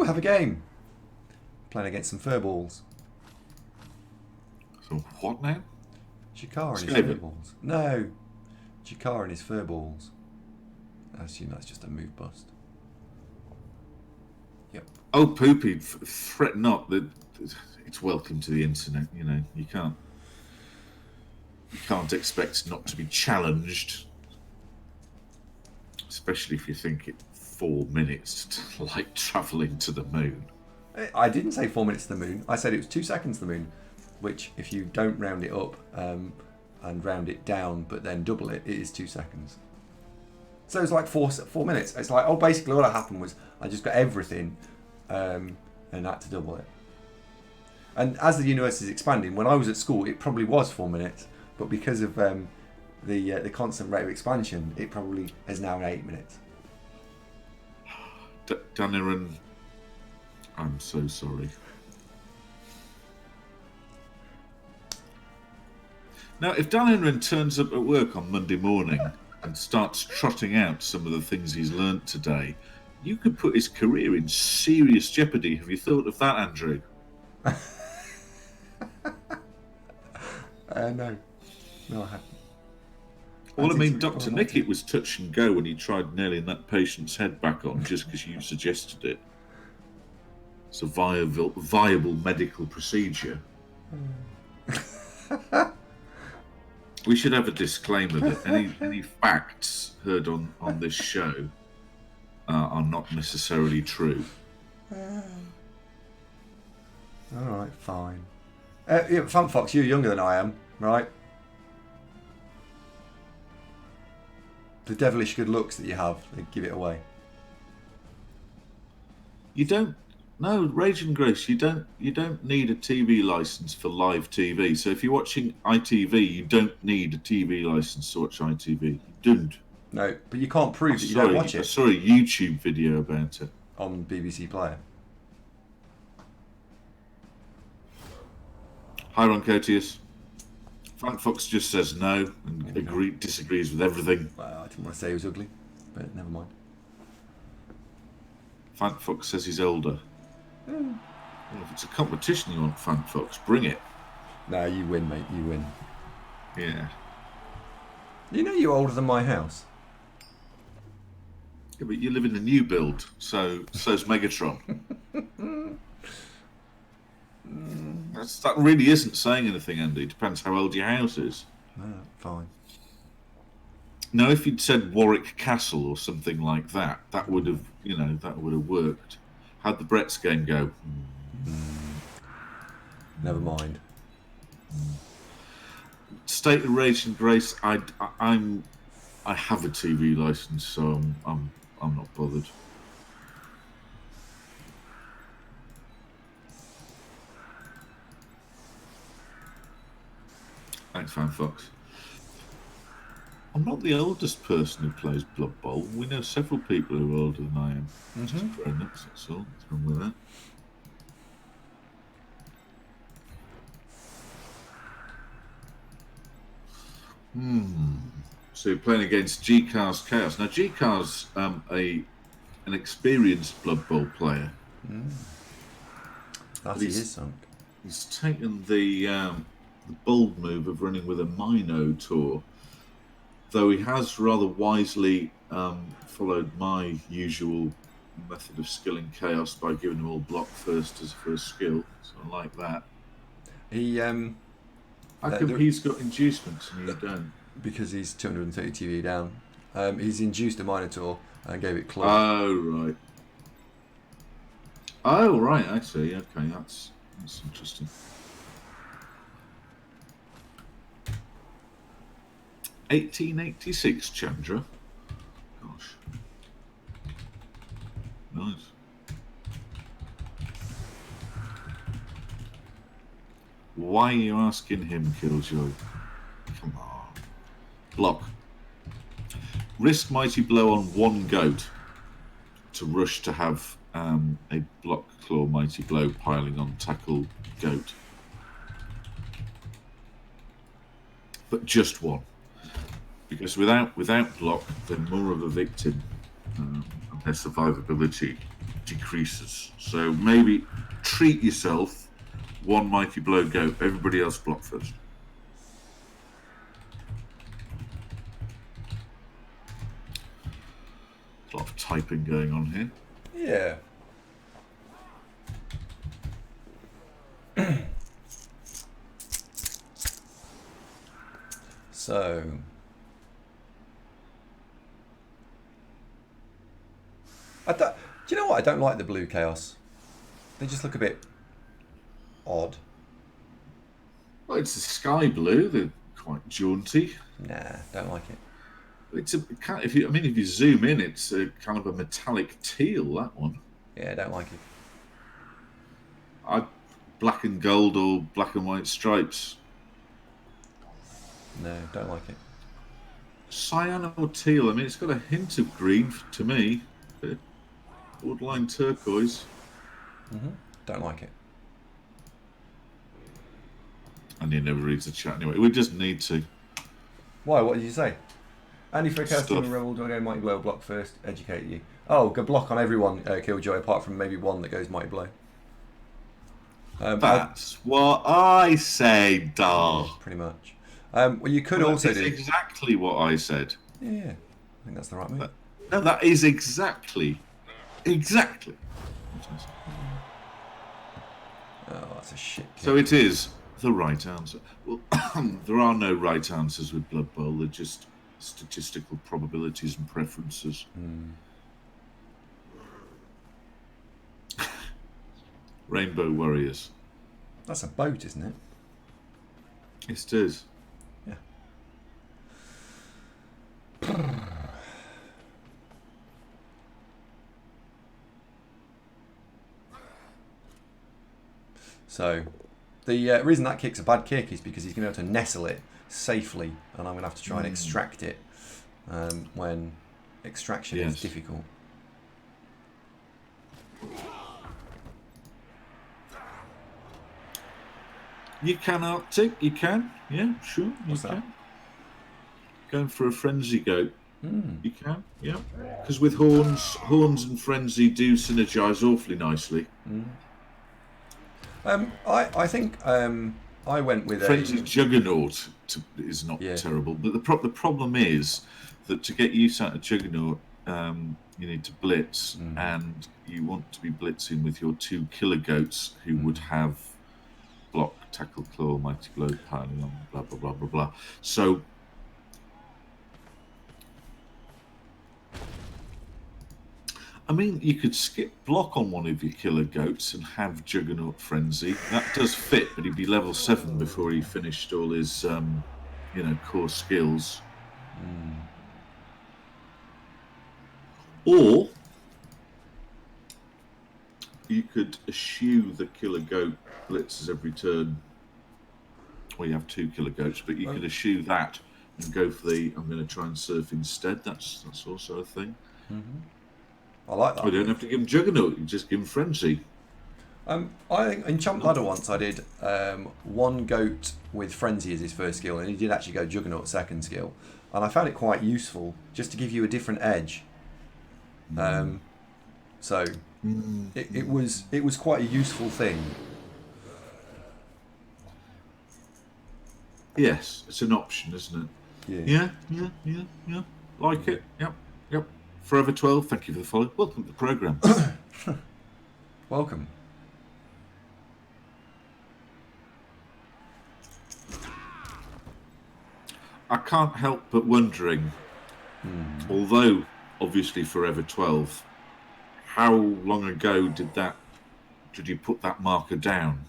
have a game. Playing against some furballs. So what now? Jakar and his Skaven. furballs. No. Jakar and his furballs. I assume that's just a move bust. Yep. Oh, Poopy, fret not that it's welcome to the internet. You know, you can't expect not to be challenged, especially if you think it 4 minutes to like travelling to the moon. I didn't say 4 minutes to the moon. I said it was 2 seconds to the moon, which if you don't round it up and round it down, but then double it, it is 2 seconds. So it's like 4 minutes. It's like, basically all that happened was I just got everything and had to double it. And as the universe is expanding, when I was at school, it probably was 4 minutes, but because of the constant rate of expansion, it probably is now 8 minutes. Daniran, I'm so sorry. Now, if Daniran turns up at work on Monday morning and starts trotting out some of the things he's learnt today, you could put his career in serious jeopardy. Have you thought of that, Andrew? No, I haven't. Well, I mean, Dr. Nickett was touch and go when he tried nailing that patient's head back on just because you suggested it. It's a viable medical procedure. We should have a disclaimer that any facts heard on this show are not necessarily true. All right, fine. Yeah, Fun Fox, you're younger than I am, right? The devilish good looks that you have, they give it away. You don't. No, Rage and Grace, you don't need a TV license for live TV. So if you're watching ITV, you don't need a TV license to watch ITV. You don't. No, but you can't prove that you don't watch it. I saw a YouTube video about it. On BBC Player. Hi, Ron Cotius. Frank Fox just says no and disagrees with everything. Well, I didn't want to say he was ugly, but never mind. Frank Fox says he's older. Well, if it's a competition you want, Frank Fox, bring it. No, you win, mate. You win. Yeah. You know you're older than my house. Yeah, but you live in a new build, so's Megatron. That really isn't saying anything, Andy. Depends how old your house is. No, fine. Now, if you'd said Warwick Castle or something like that, that would have worked. How'd the Brett's game go? Never mind. State of Rage and Grace. I have a TV license, so I'm not bothered. Thanks, Fan Fox. I'm not the oldest person who plays Blood Bowl. We know several people who are older than I am. Just grown-ups, that's all. What's wrong with that? So you're playing against G-Car's Chaos. Now, G-Car's an experienced Blood Bowl player. That he is, son. He's taken the bold move of running with a Minotaur, though he has rather wisely followed my usual method of skilling Chaos by giving him all block first as a first skill. So I like that. How come he's got inducements and you don't? Because he's 230 TV down. He's induced a Minotaur and gave it club. Oh, right, I see. Okay, that's interesting. 1886, Chandra. Gosh. Nice. Why are you asking him, Killjoy? Come on. Block. Risk Mighty Blow on one goat to rush to have a block claw Mighty Blow piling on tackle goat. But just one. Because without block, they're more of a victim and their survivability decreases. So maybe treat yourself. One mighty blow, go. Everybody else block first. A lot of typing going on here. Yeah. So, do you know what? I don't like the blue chaos. They just look a bit odd. Well, it's a sky blue. They're quite jaunty. Nah, don't like it. It's if you zoom in, it's a kind of a metallic teal. That one. Yeah, don't like it. Black and gold or black and white stripes. No, don't like it. Cyan or teal. I mean, it's got a hint of green to me. Borderline turquoise. Don't like it. And he never reads the chat anyway. We just need to. Why? What did you say? Andy for a Stuff. casting rebel, do I go mighty blow block first? Educate you. Oh, go block on everyone, Killjoy, apart from maybe one that goes mighty blow. That's what I say, Dar. Pretty much. Well, you could also do. That's exactly what I said. Yeah, I think that's the right move. No, that is exactly. Oh, that's a shit kick. So it is the right answer. Well, there are no right answers with Blood Bowl. They're just statistical probabilities and preferences. Rainbow Warriors. That's a boat, isn't it? It is. Yeah. So, the reason that kick's a bad kick is because he's going to be able to nestle it safely, and I'm going to have to try and extract it when extraction is difficult. You can Arctic, you can. Yeah, sure, What's you that? can. Going for a frenzy goat. You can, yeah. Because with horns and frenzy do synergize awfully nicely. I think I went with Frenzy Juggernaut is not terrible, but the problem is that to get use out of Juggernaut, you need to blitz, and you want to be blitzing with your 2 killer goats who would have block, tackle, claw, mighty blow, piling on, blah blah blah blah blah. So I mean, you could skip block on one of your killer goats and have Juggernaut Frenzy. That does fit, but he'd be level 7 before he finished all his, core skills. Or you could eschew the killer goat blitzes every turn. Well, you have 2 killer goats, but you could eschew that and go for the I'm going to try and surf instead. That's also a thing. I like that. I don't have to give him Juggernaut, you just give him Frenzy. I think in Chump Ladder once I did 1 goat with Frenzy as his first skill, and he did actually go Juggernaut second skill, and I found it quite useful just to give you a different edge. So it was quite a useful thing. Yes, it's an option, isn't it? Yeah. Like it. Yep. Forever 12, thank you for the follow. Welcome to the programme. Welcome. I can't help but wondering, although obviously Forever 12, how long ago did you put that marker down?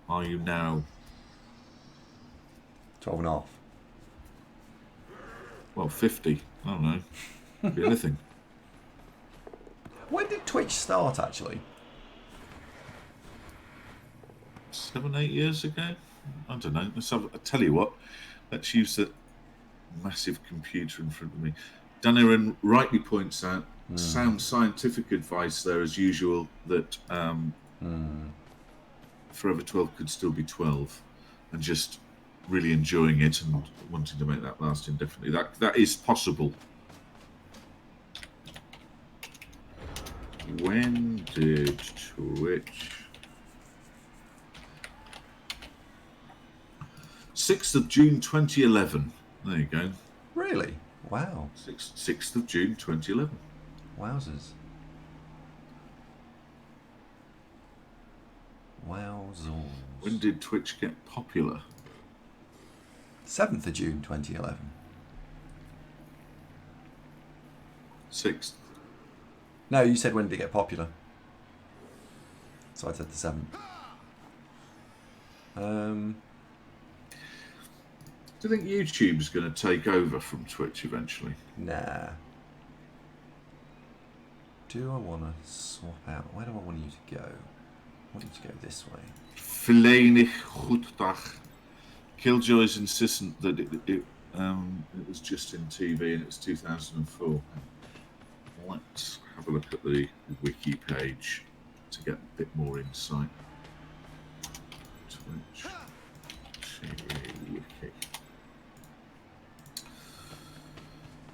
Are you now 12 and a half. Well, 50. I don't know. Could be anything. When did Twitch start, actually? 7, 8 years ago? I don't know. I tell you what, let's use the massive computer in front of me. Dan Aaron rightly points out sound scientific advice there, as usual, that Forever 12 could still be 12, and just really enjoying it and wanting to make that last indefinitely. That is possible. When did Twitch? 6th of June 2011. There you go. Really? Wow. 6th of June 2011. Wowzers. Wowzers. When did Twitch get popular? 7th of June 2011. 6th. No, you said when did it get popular? So I said the 7th. Do you think YouTube's going to take over from Twitch eventually? Nah. Do I want to swap out? Where do I want you to go? I want you to go this way. Verlenig goeddag. Killjoy's insistent that it was just in TV and it was 2004. Let's have a look at the wiki page to get a bit more insight. Twitch TV wiki.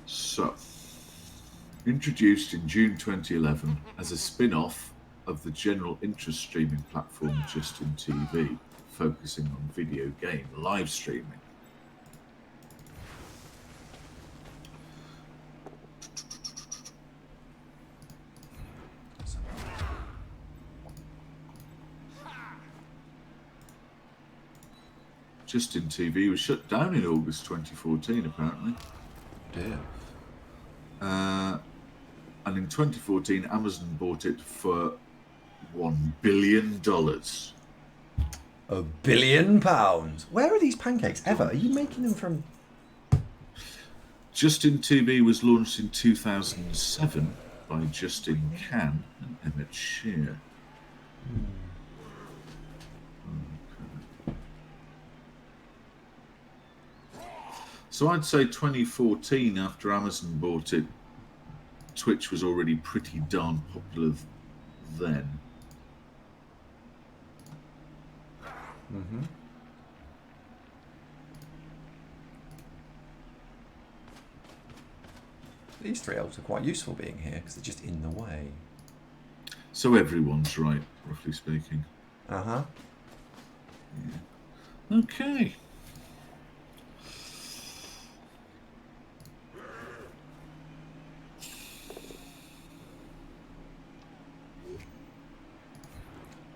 So, introduced in June 2011 as a spin-off of the general interest streaming platform Justin TV, focusing on video game live streaming. Justin TV was shut down in August 2014, apparently. Dear. And in 2014, Amazon bought it for $1 billion. £1 billion? Where are these pancakes ever? Are you making them from... Justin TV was launched in 2007 by Justin Can and Emmett Shear. So I'd say 2014, after Amazon bought it, Twitch was already pretty darn popular then. Mm-hmm. These 3 elves are quite useful being here because they're just in the way. So everyone's right, roughly speaking. Uh-huh. Yeah. Okay.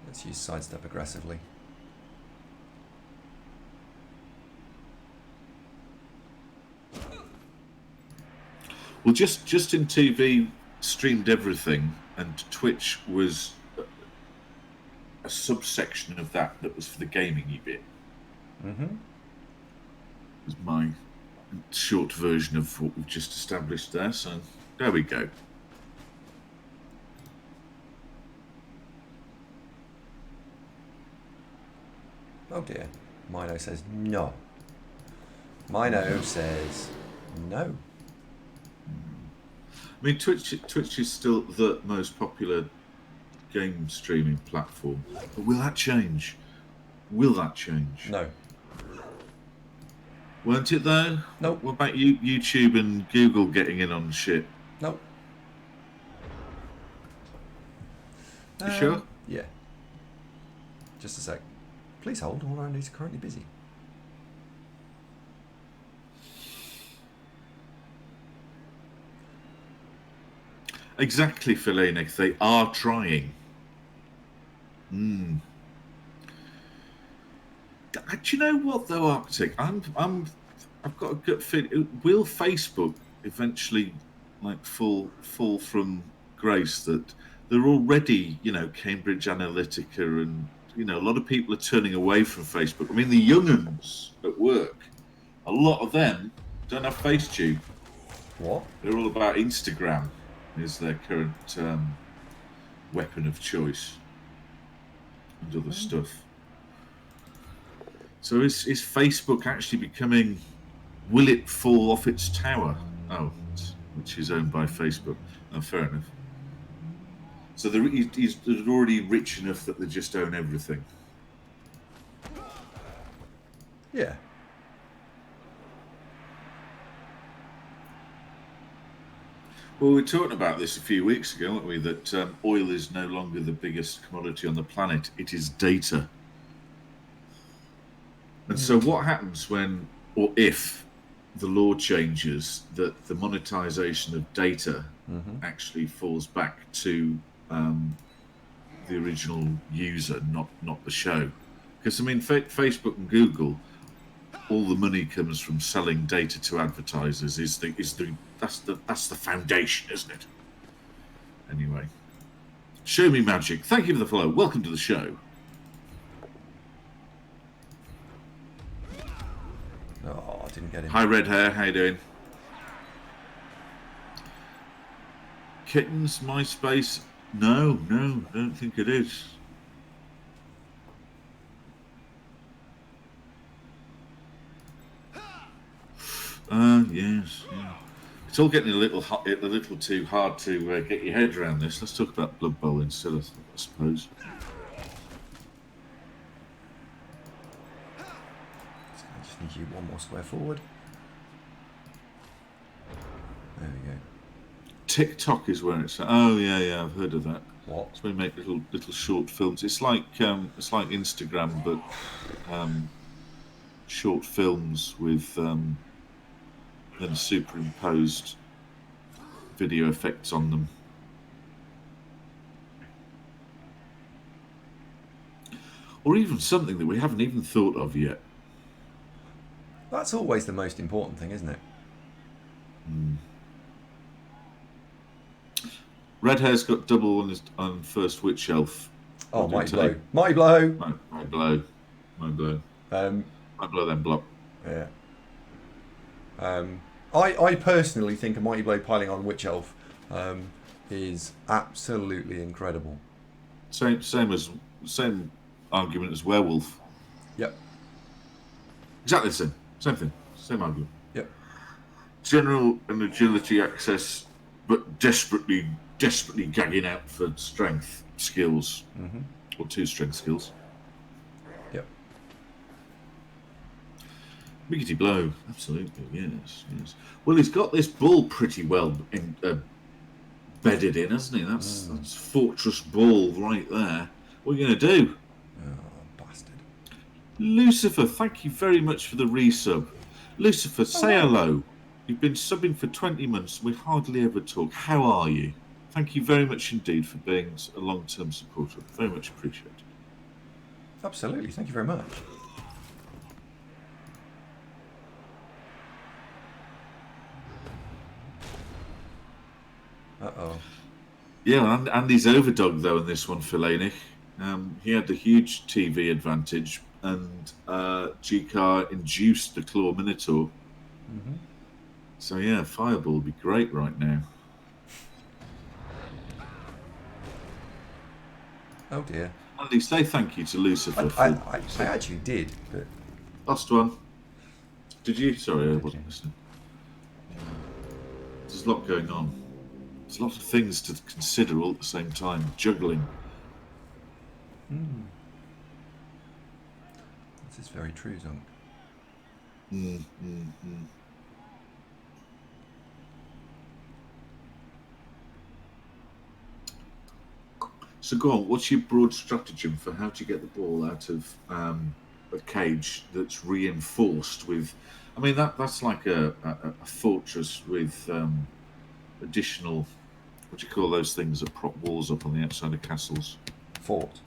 Let's use sidestep aggressively. Well, Justin TV streamed everything, and Twitch was a subsection of that was for the gaming bit. Mm-hmm. Was my short version of what we've just established there. So there we go. Oh dear. Mino says no. Mino says no. I mean, Twitch is still the most popular game streaming platform. But will that change? Will that change? No. Won't it though? Nope. What about YouTube and Google getting in on shit? Nope. You sure? Yeah. Just a sec. Please hold. All our news are currently busy. Exactly, Philenik. They are trying. Do you know what though, Arctic? I've got a gut feeling. Will Facebook eventually fall from grace that they're already, Cambridge Analytica and a lot of people are turning away from Facebook. I mean, the young uns at work, a lot of them don't have FaceTube. What? They're all about Instagram is their current weapon of choice and other stuff. So is Facebook actually becoming, will it fall off its tower? Oh, which is owned by Facebook. Oh, fair enough. So they're already rich enough that they just own everything. Yeah. Well, we were talking about this a few weeks ago, weren't we? That oil is no longer the biggest commodity on the planet. It is data. And so, what happens when, or if, the law changes that the monetization of data actually falls back to the original user, not the show? Because I mean, Facebook and Google, all the money comes from selling data to advertisers. That's the foundation, isn't it? Anyway, show me magic. Thank you for the follow. Welcome to the show. Oh, I didn't get him. Hi, red hair. How you doing? Kittens, MySpace? No, don't think it is. Yes. Yeah. It's all getting a little too hard to get your head around this. Let's talk about Blood Bowl instead, I suppose. I just need you one more square forward. There we go. TikTok is where it's at. Oh yeah, I've heard of that. What? It's where we make little short films. It's like Instagram, but short films with then superimposed video effects on them. Or even something that we haven't even thought of yet. That's always the most important thing, isn't it? Red Hair's got double on first Witch Elf. Oh, mighty blow. Mighty blow. My blow. My blow. My blow then block. Yeah. I personally think a mighty blow piling on Witch Elf is absolutely incredible. Same argument as Werewolf. Yep. Exactly the same. Same thing. Same argument. Yep. General and agility access, but desperately gagging out for strength skills. Or 2 strength skills. Yep. Biggity blow. Absolutely. Yes. Well, he's got this ball pretty well bedded in, hasn't he? That's Fortress Ball right there. What are you going to do? Oh, bastard. Lucifer, thank you very much for the resub. Lucifer, say hello. You've been subbing for 20 months. We hardly ever talk. How are you? Thank you very much indeed for being a long-term supporter. Very much appreciated. Absolutely. Thank you very much. Uh-oh. Yeah, and Andy's overdog, though, in this one for Lanich. He had the huge TV advantage, and G-Car induced the Claw Minotaur. So, yeah, Fireball would be great right now. Oh, dear. Andy, say thank you to Lucifer. I actually did, but... Last one. Did you? Sorry, I wasn't listening. There's a lot going on. There's a lot of things to consider all at the same time. Juggling. This is very true, Zonk. So go on, what's your broad stratagem for how to get the ball out of a cage that's reinforced with... I mean, that's like a fortress with additional... What do you call those things that prop walls up on the outside of castles? Fort.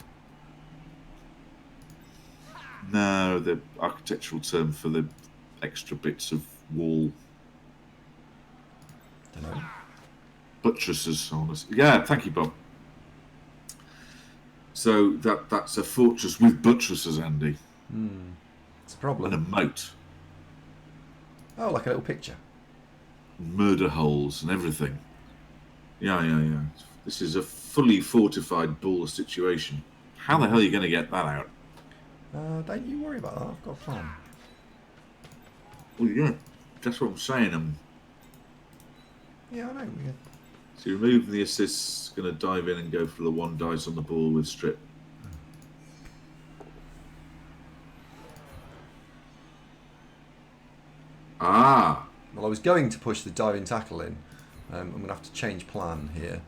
No, the architectural term for the extra bits of wall. Don't know. Buttresses, honestly. Yeah, thank you, Bob. So that's a fortress with buttresses, Andy. It's a problem. And a moat. Oh, like a little picture. Murder holes and everything. Yeah. This is a fully fortified ball situation. How the hell are you going to get that out? Don't you worry about that. I've got a plan. Well, yeah, that's what I'm saying. Yeah, I know. So you remove the assists, going to dive in and go for the 1 dice on the ball with strip. Ah! Well, I was going to push the diving tackle in, I'm going to have to change plan here.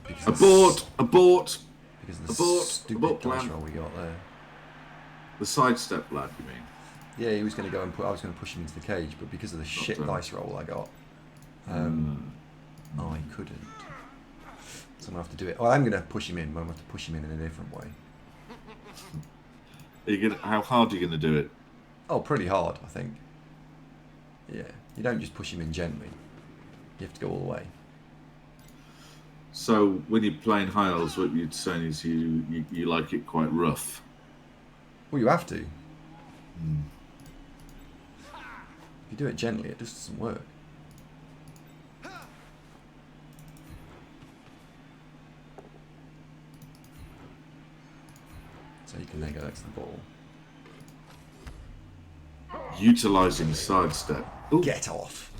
Because Abort! Because of the Abort stupid dice plan. roll we got there. The sidestep lad, you mean? Yeah, he was going to go and I was going to push him into the cage, but because of the shit done. dice roll I got, I couldn't. So I'm going to have to do it. Well, I'm going to push him in, but I'm going to have to push him in a different way. How hard are you going to do it? Oh, pretty hard, I think. Yeah, you don't just push him in gently. You have to go all the way. So when you're playing high elves, what you're saying is you like it quite rough. Well, you have to. If you do it gently, it just doesn't work. So you can then go next to the ball. Utilising sidestep. Ooh. Get off.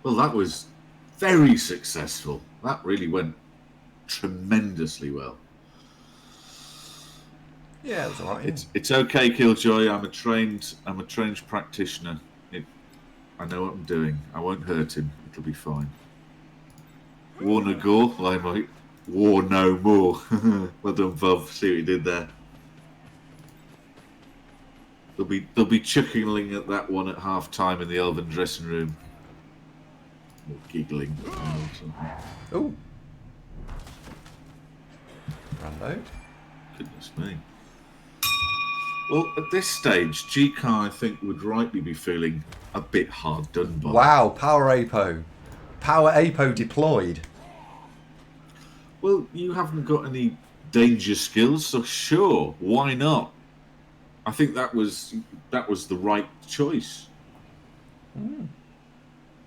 Well, that was very successful. That really went tremendously well. Yeah, that's all right. It's okay, Killjoy. I'm a trained practitioner. I know what I'm doing. I won't hurt him. It'll be fine. War no gore, Limelight. War no more. Well done, Bob. See what you did there. They'll be chuckling at that one at half time in the Elven dressing room. Or giggling. Oh. Rando. Goodness me. Well, at this stage, GK, I think, would rightly be feeling a bit hard done by. Wow, Power Apo. Power Apo deployed. Well, you haven't got any danger skills, so sure, why not? I think that was the right choice.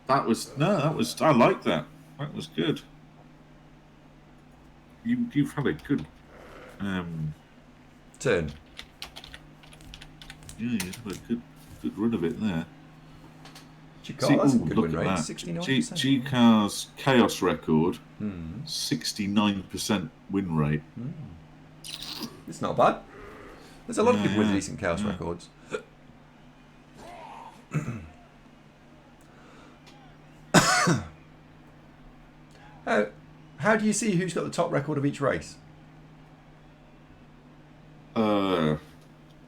I like that. That was good. You've had a good Turn. Yeah, you've had a good run of it there. That's a good win rate, 69%. GCar's Chaos record, 69% win rate. It's not bad. There's a lot of people with decent Chaos records. How do you see who's got the top record of each race? I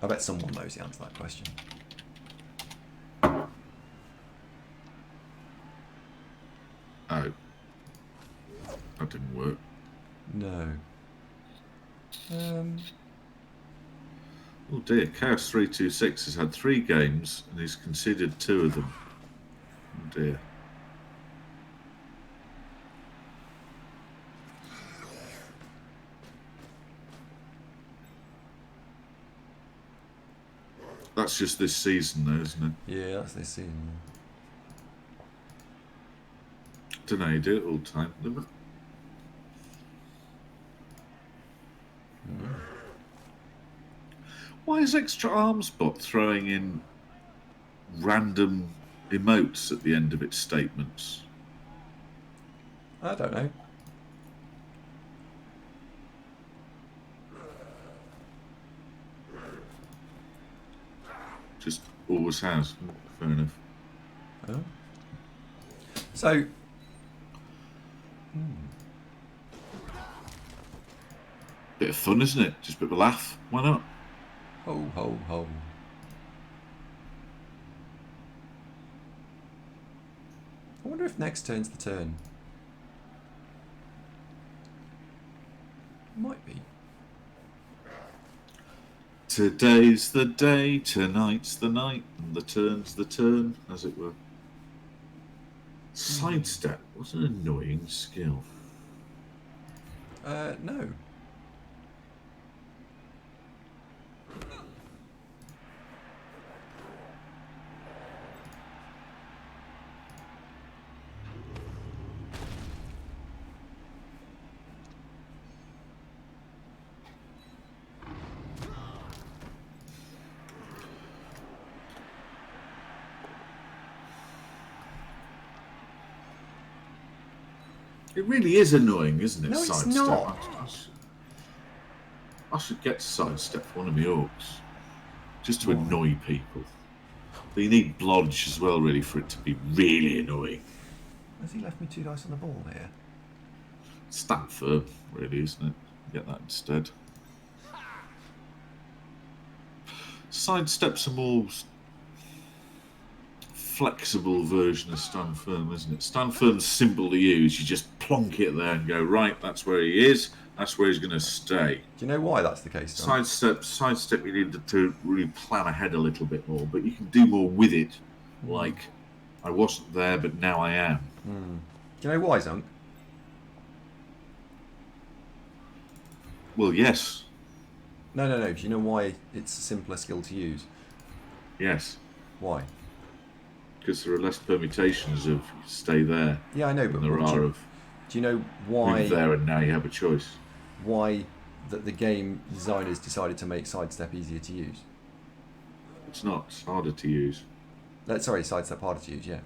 bet someone knows the answer to that question. Oh. That didn't work. No. Oh dear, Chaos 326 has had 3 games and he's conceded 2 of them. Oh dear. That's just this season though, isn't it? Yeah, that's this season. Don't know how you do it all the time. Why is Extra Arms Bot throwing in random emotes at the end of its statements? I don't know. Just always has. Fair enough. Oh. So. Bit of fun, isn't it? Just a bit of a laugh. Why not? Ho, ho, ho. I wonder if next turn's the turn. Might be. Today's the day, tonight's the night, and the turn's the turn, as it were. Sidestep was an annoying skill. No. It really is annoying, isn't it? No, it's Sidestep. not. I should get sidestep for one of my orcs. just to annoy people. But you need blodge as well, really, for it to be really annoying. Has he left me 2 dice on the ball here? Stat firm, really, isn't it? Get that instead. Sidestep's a more flexible version of stand firm, isn't it? Stand firm's simple to use. You just plonk it there and go, right, that's where he is. That's where he's going to stay. Do you know why that's the case, Tom? Sidestep, you need to really plan ahead a little bit more, but you can do more with it. Like, I wasn't there, but now I am. Do you know why, Zunk? Well, yes. No. Do you know why it's a simpler skill to use? Yes. Why? Because there are less permutations of stay there. Yeah, I know, but there are of. Do you know why? Move there and now you have a choice. Why that the game designers decided to make sidestep easier to use? It's not. It's harder to use. Sorry, sidestep harder to use. Yeah.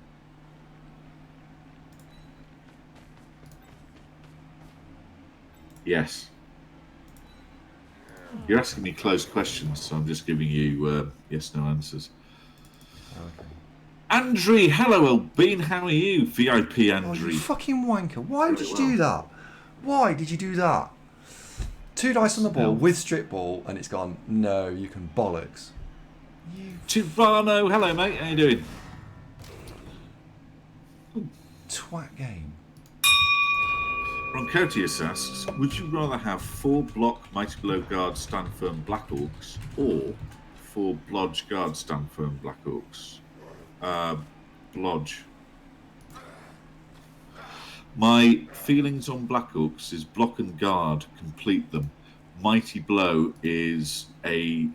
Yes. You're asking me closed questions, so I'm just giving you yes/no answers. Okay. Andrew, hello, Elbean. How are you, VIP Andrew? Oh, you fucking wanker! Why did you do that? Why did you do that? 2 dice on the ball with strip ball, and it's gone. No, you can bollocks. Tivano, hello, mate. How you doing? Twat game. Roncotius asks, would you rather have 4 block Mighty Blow Guard stand firm Black Orcs or 4 blodge guard stand firm Black Orcs? Blodge. My feelings on Black Orcs is block and guard, complete them. Mighty Blow is a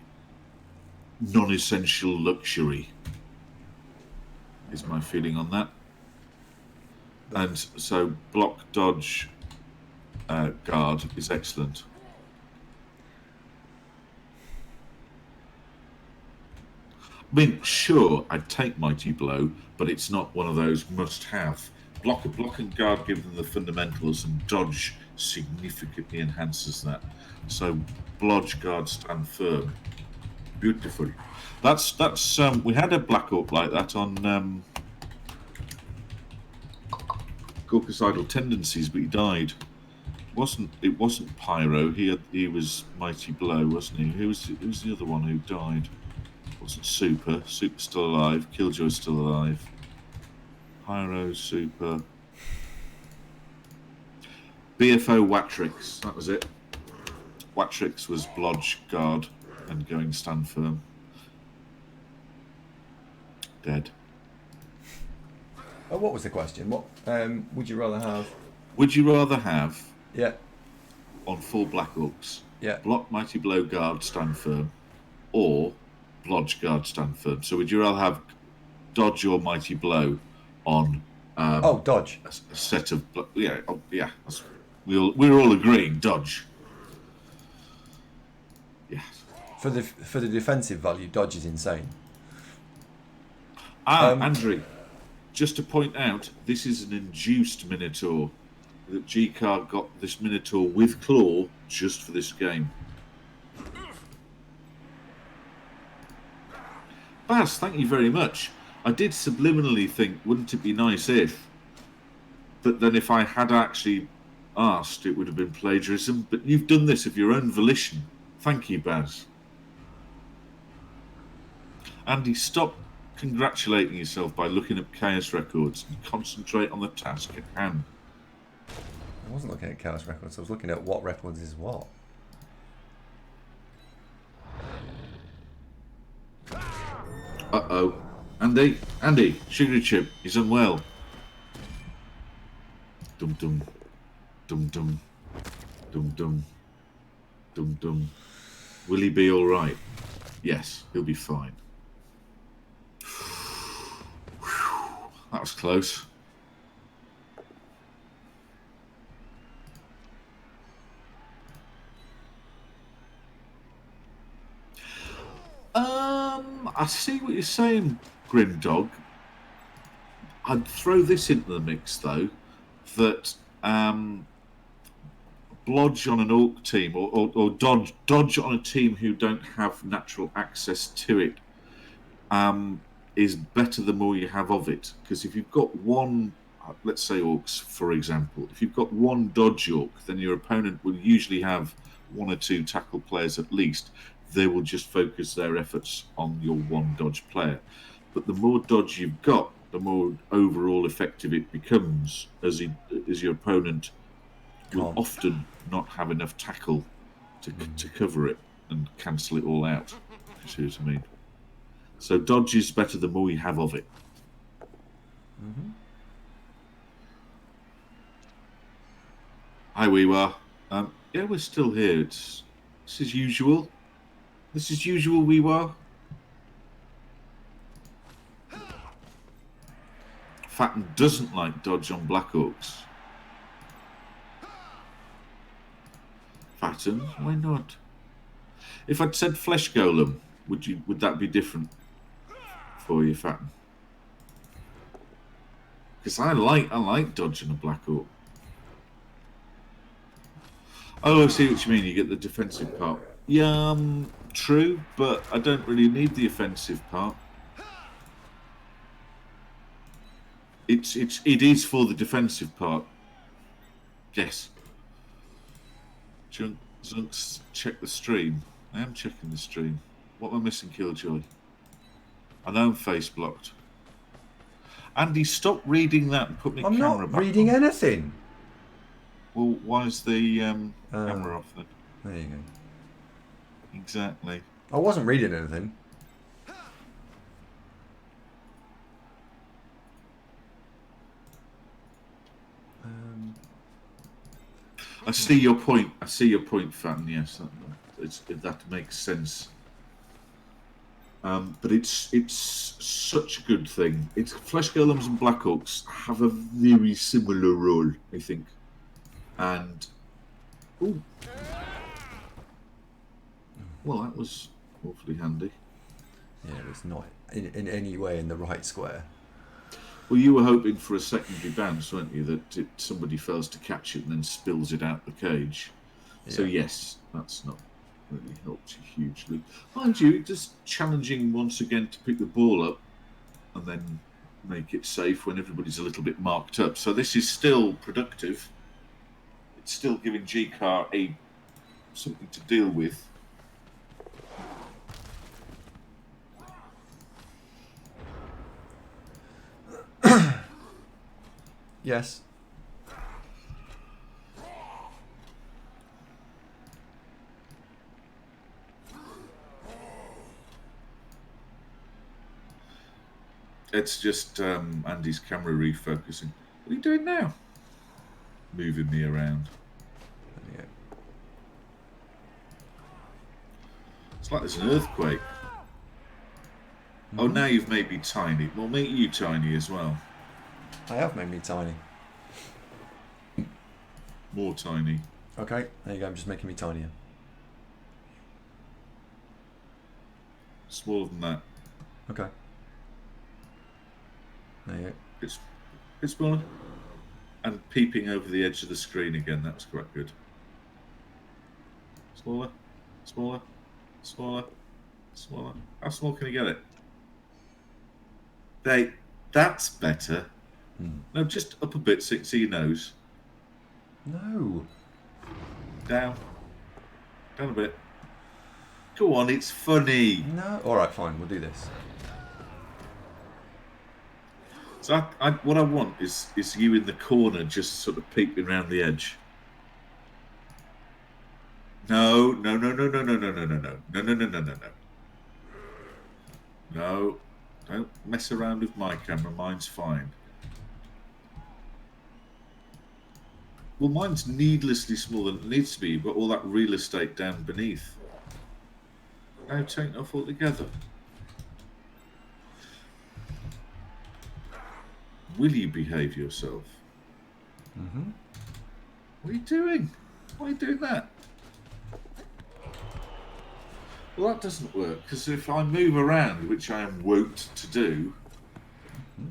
non-essential luxury, is my feeling on that. And so block, dodge, guard is excellent. I mean, sure, I'd take Mighty Blow, but it's not one of those must-have. Block and guard give them the fundamentals, and dodge significantly enhances that. So, blodge, guard, stand firm. Beautiful. That's we had a Black Orc like that on Caucasidal Tendencies, but he died. It wasn't Pyro. He was Mighty Blow, wasn't he? Who was the other one who died? It wasn't Super. Super's still alive. Killjoy's still alive. Pyro, Super. BFO Watrix, that was it. Watrix was blodge, guard, and going stand firm. Dead. Oh, what was the question? What would you rather have? Would you rather have? Yeah. On 4 Black Orcs. Yeah. Block, Mighty Blow, guard, stand firm, or blodge, guard, stand firm. So would you rather have dodge or Mighty Blow on? Dodge. A set of yeah. We're all agreeing dodge. Yes. For the defensive value, dodge is insane. Andrew, just to point out, this is an induced Minotaur. That G-Card got this Minotaur with claw just for this game. Baz, thank you very much. I did subliminally think, wouldn't it be nice if? But then if I had actually asked, it would have been plagiarism. But you've done this of your own volition. Thank you, Baz. Andy, stop congratulating yourself by looking at Chaos Records and concentrate on the task at hand. I wasn't looking at Chaos Records. I was looking at what records is what. Uh-oh. Andy, Sugar Chip, he's unwell. Dum-dum. Dum-dum. Dum-dum. Dum-dum. Will he be all right? Yes, he'll be fine. That was close. I see what you're saying, Grim Dog. I'd throw this into the mix, though, that blodge on an orc team or dodge on a team who don't have natural access to it is better the more you have of it. Because if you've got one, let's say orcs, for example, if you've got one dodge orc, then your opponent will usually have one or two tackle players at least. They will just focus their efforts on your one dodge player. But the more dodge you've got, the more overall effective it becomes, as your opponent will often not have enough tackle to cover it and cancel it all out. You see what I mean? So dodge is better the more you have of it. Mm-hmm. Hi, we were. Yeah, we're still here. This is usual. This is usual, we were. Fatten doesn't like dodge on Black Orcs. Fatten, why not? If I'd said Flesh Golem, would that be different for you, Fatten? Because I like dodge on a Black Orc. Oh, I see what you mean. You get the defensive part. Yeah, true, but I don't really need the offensive part. It is for the defensive part. Yes. Zunks, check the stream. I am checking the stream. What am I missing, Killjoy? I know I'm face blocked. Andy, stop reading that and put my camera back on. I'm not reading anything. Well, why is the camera off then? There you go. Exactly. I wasn't reading anything. I see your point. I see your point, Fan. Yes, that makes sense. But it's such a good thing. It's Flesh Golems and Black Orcs have a very similar role, I think. And ooh, well, that was awfully handy. Yeah, it was not in any way in the right square. Well, you were hoping for a secondary bounce, weren't you? That somebody fails to catch it and then spills it out the cage. Yeah. So yes, that's not really helped you hugely. Mind you, just challenging once again to pick the ball up and then make it safe when everybody's a little bit marked up. So this is still productive. It's still giving G-Car something to deal with. Yes. It's just Andy's camera refocusing. What are you doing now? Moving me around. Yeah. It's like there's an earthquake. Oh, now you've made me tiny. We'll make you tiny as well. I have made me tiny. More tiny. Okay, there you go. I'm just making me tinier. Smaller than that. Okay. There you go. It's smaller. And peeping over the edge of the screen again. That was quite good. Smaller. Smaller. Smaller. Smaller. How small can you get it? That's better. No, just up a bit so you can see your nose. No. Down. Down a bit. Go on, it's funny. No. All right, fine. We'll do this. So what I want is you in the corner just sort of peeping around the edge. No. No. Don't mess around with my camera. Mine's fine. Well, mine's needlessly smaller than it needs to be. You've got all that real estate down beneath. Now take it off altogether. Will you behave yourself? What are you doing? Why are you doing that? Well, that doesn't work, because if I move around, which I am wont to do,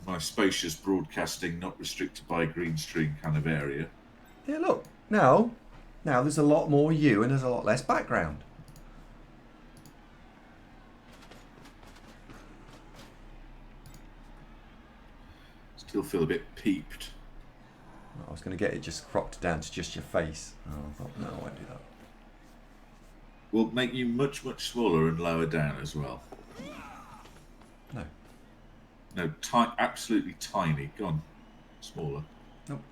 my spacious broadcasting not restricted by a green screen kind of area. Yeah, look. Now, Now there's a lot more you and there's a lot less background. Still feel a bit peeped. I was going to get it just cropped down to just your face. Oh, I thought, no, I won't do that. Will make you much, much smaller and lower down as well. No. No, absolutely tiny. Go on. Smaller. Nope.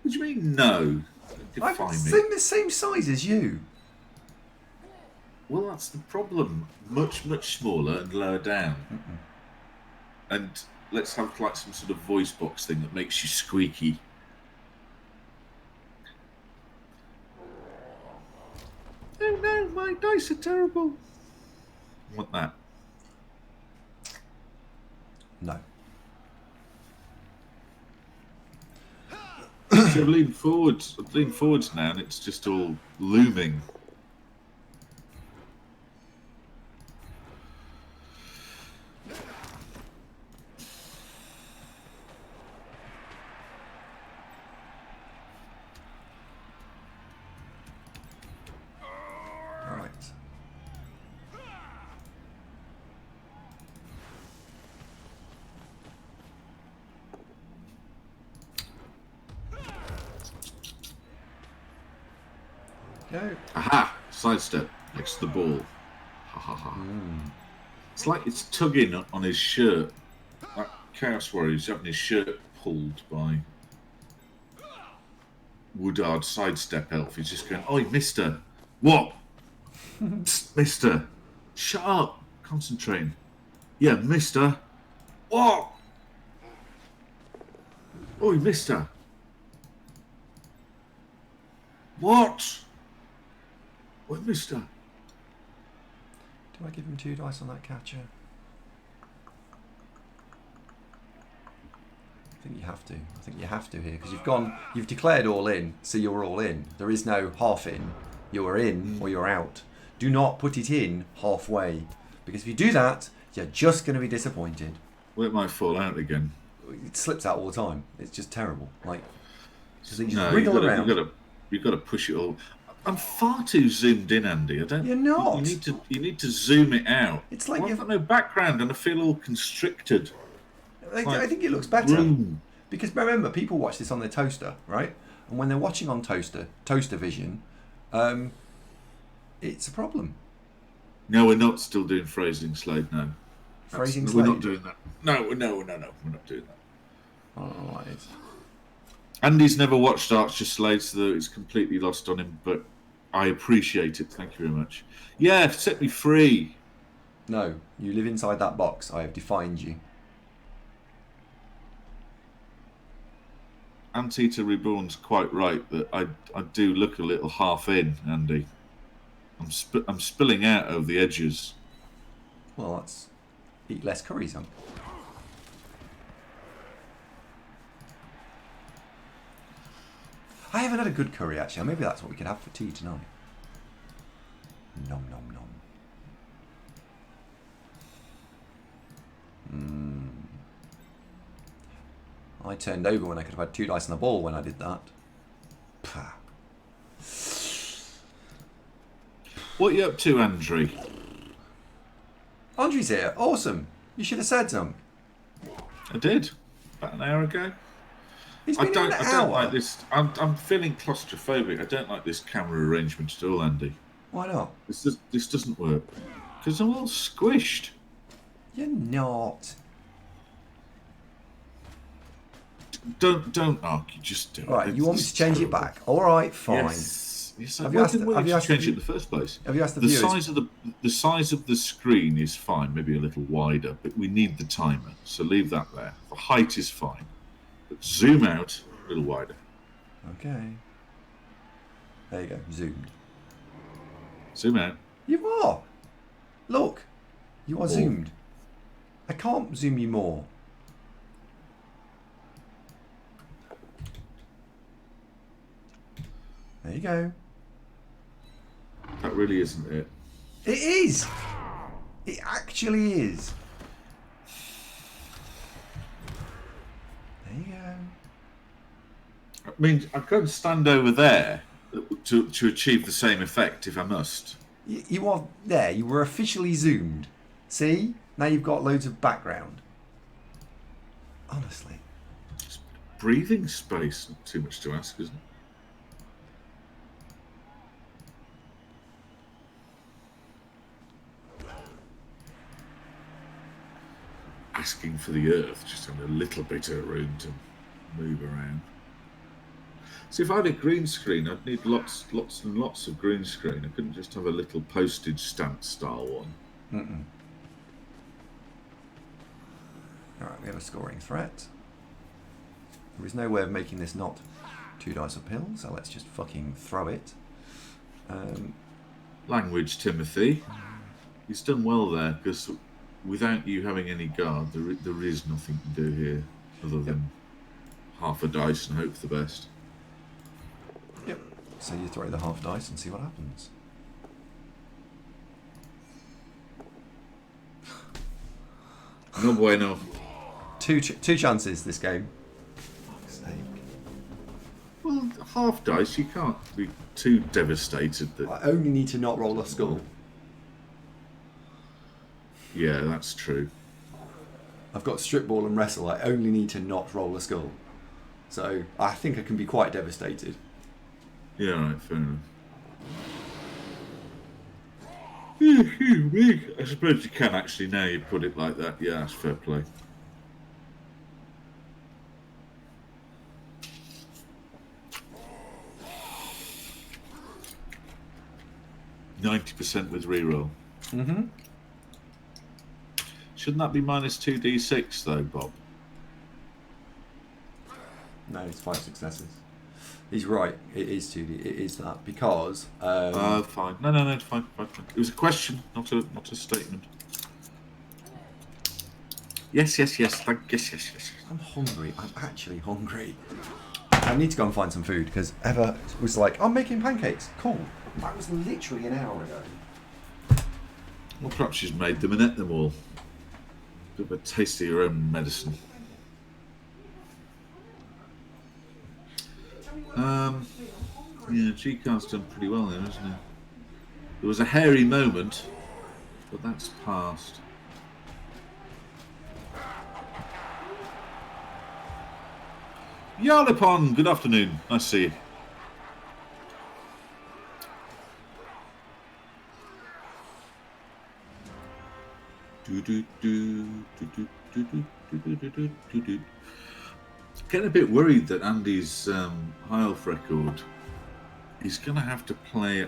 What do you mean, no? I'm Define me. the same size as you. Well, that's the problem. Much, much smaller and lower down. And let's have like some sort of voice box thing that makes you squeaky. Oh no, my dice are terrible. I want that. No. So lean forwards. Lean forwards now, and it's just all looming. All right. Go. Aha! Sidestep next to the ball. Ha ha ha. It's like it's tugging on his shirt. That Chaos Warrior is having his shirt pulled by Woodard Sidestep Elf. He's just going, "Oi, mister! What? Psst, mister! Shut up! Concentrating. Yeah, mister! What? Oi, mister! What? Oi, mister!" Do I give him 2 dice on that catcher? I think you have to. I think you have to here because you've declared all in, so you're all in. There is no half in. You're in or you're out. Do not put it in halfway because if you do that, you're just going to be disappointed. Well, it might fall out again. It slips out all the time. It's just terrible. Like, because they just No, wriggle around. You've got to push it all. I'm far too zoomed in, Andy. I don't. You're not. You need to zoom it out. It's like I've got no background and I feel all constricted. I think it looks better Room. because remember, people watch this on their toaster, right? And when they're watching on toaster vision, it's a problem. No, we're not still doing phrasing Slade. No, Phrasing we're Slade? not doing that. No, we're not doing that. I don't know what it is. Andy's never watched Archer Slade, so it's completely lost on him. But I appreciate it. Thank you very much. Yeah, set me free. No, you live inside that box. I have defined you. Antita Reborn's quite right that I do look a little half in, Andy. I'm spilling out over the edges. Well, that's eat less curry, son. I haven't had a good curry actually. Maybe that's what we could have for tea tonight. Nom nom nom. I turned over when I could have had 2 dice and a ball when I did that. Pah. What are you up to, Andrew? Andre's here. Awesome. You should have said something. I did about an hour ago. He's been I here an don't hour. like this. I'm feeling claustrophobic. I don't like this camera arrangement at all, Andy. Why not? This doesn't work because I'm all squished. You're not. Don't argue. Just do it. All right, you want me It's to change it terrible. back? All right, fine. Yes, Have I you asked- didn't want have you you to asked change the- it in the first place. Have you asked the The viewers? size of the screen is fine, maybe a little wider, but we need the timer, so leave that there. The height is fine, but zoom out a little wider. Okay. There you go. Zoomed. Zoom out. You are. Look. You are Oh. zoomed. I can't zoom you more. There you go. That really isn't it. It is. It actually is. There you go. I mean, I could stand over there to achieve the same effect if I must. You are there. You were officially zoomed. See? Now you've got loads of background. Honestly. Just breathing space, not too much to ask, isn't it? Asking for the earth, just having a little bit of room to move around. See, if I had a green screen, I'd need lots and lots of green screen. I couldn't just have a little postage stamp style one. Alright, we have a scoring threat. There is no way of making this not 2 dice uphill, so let's just fucking throw it. Language, Timothy. He's done well there, because without you having any guard, there is nothing to do here other than half a dice and hope for the best. Yep. So you throw the half dice and see what happens. No bueno. Two chances this game. Fuck's sake. Well, half dice, you can't be too devastated that... I only need to not roll a skull. Yeah, that's true. I've got strip ball and wrestle. I only need to not roll a skull. So I think I can be quite devastated. Yeah, right, fair enough. I suppose you can actually, now you put it like that. Yeah, that's fair play. %90 with reroll. Shouldn't that be minus 2d6 though, Bob? No, it's 5 successes. He's right. It is 2D. It is that because. Fine. No, it's fine. It was a question, not a statement. Yes. Yes. I'm hungry. I'm actually hungry. I need to go and find some food because Eva was like, "I'm making pancakes." Cool. That was literally an hour ago. Well, perhaps she's made them and ate them all. Bit of a taste of your own medicine. Yeah, G-Card's done pretty well there, isn't it? There was a hairy moment, but that's past. Yarlipon, good afternoon. Nice to see you. Getting a bit worried that Andy's high elf record, he's going to have to play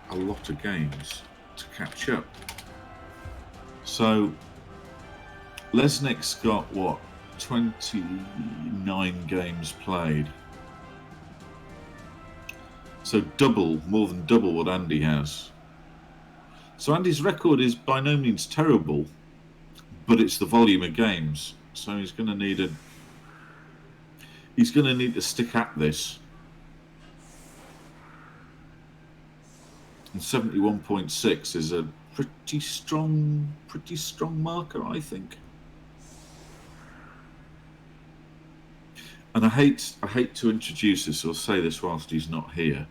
a lot of games to catch up. So Lesnick's got what, 29 games played, so more than double what Andy has. So Andy's record is by no means terrible, but it's the volume of games. So he's going to need to stick at this. And 71.6 is a pretty strong marker, I think. And I hate to introduce this or say this whilst he's not here.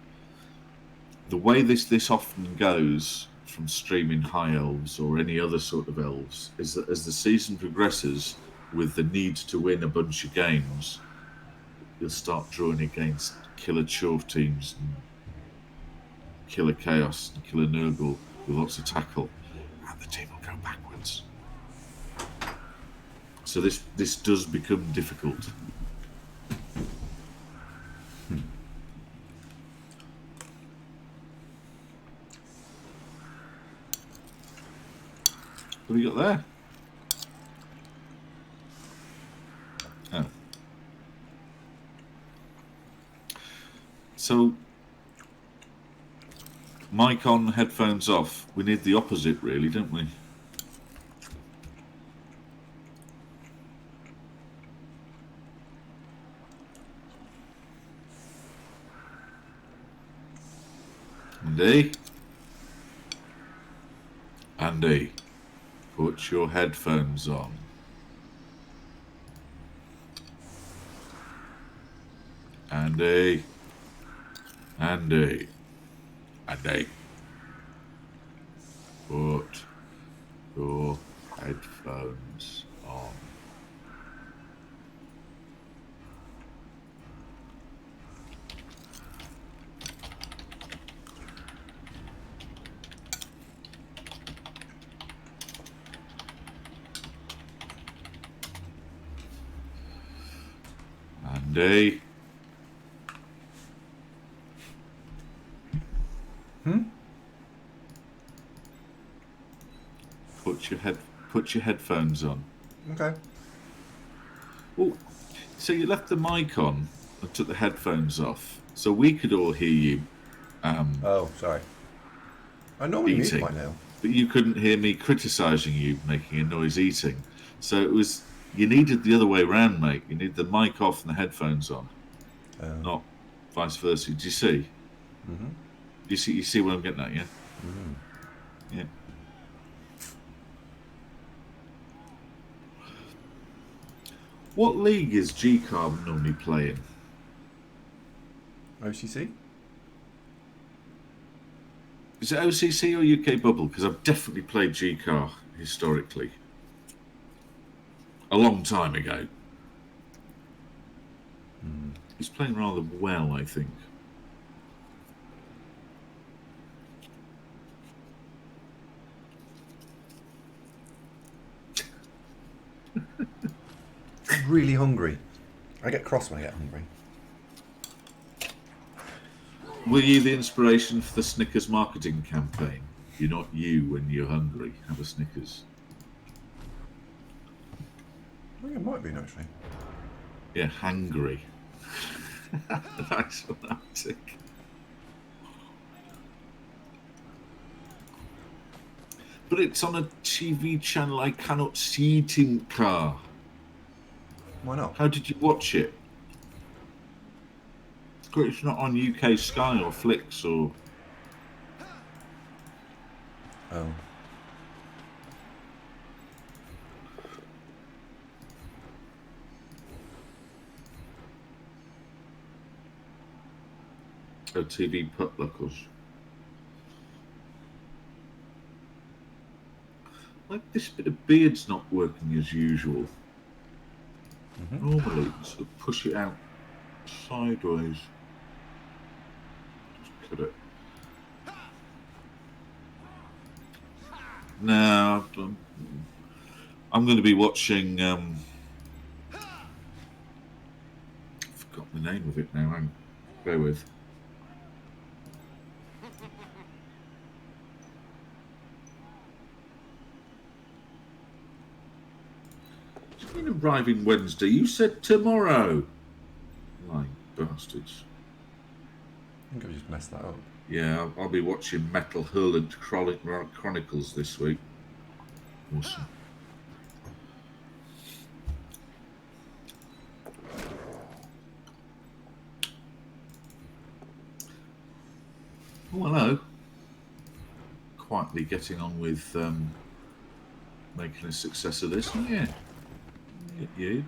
The way this often goes from streaming high elves or any other sort of elves is that as the season progresses, with the need to win a bunch of games, you'll start drawing against killer Chorf teams and killer Chaos and killer Nurgle with lots of tackle, and the team will go backwards. So this does become difficult. What have you got there? Oh. So, mic on, headphones off. We need the opposite, really, don't we? Andy, put your headphones on. Andy. Andy. Andy. Put your headphones on. Andy. Put your headphones on. Okay. Well, so you left the mic on and took the headphones off, so we could all hear you. Oh, sorry. I normally mute Eating. by now. But you couldn't hear me criticising you making a noise eating. So it was, you needed the other way round, mate. You need the mic off and the headphones on, not vice versa. Do you see? Mm-hmm. You see what I'm getting at, yeah? Mm-hmm. Yeah. What league is G-Carb normally playing? OCC? Is it OCC or UK Bubble? Because I've definitely played G-Car historically. A long time ago. He's playing rather well, I think. I'm really hungry. I get cross when I get hungry. Were you the inspiration for the Snickers marketing campaign? You're not you when you're hungry. Have a Snickers. I think it might have been, actually. Yeah, hangry. Nice one, Arctic. But it's on a TV channel I cannot see it in car. Why not? How did you watch it? It's not on UK Sky or Flix or... Oh. TV putluckers. Like this bit of beard's not working as usual. Normally, you sort of push it out sideways. Just cut it. Now, I'm going to be watching. I forgot the name of it now. Bear with. Arriving Wednesday. You said tomorrow. My bastards. I think I've just messed that up. Yeah, I'll be watching Metal Hurlant Chronicles this week. Awesome. Oh, hello. Quietly getting on with making a success of this, yeah. You.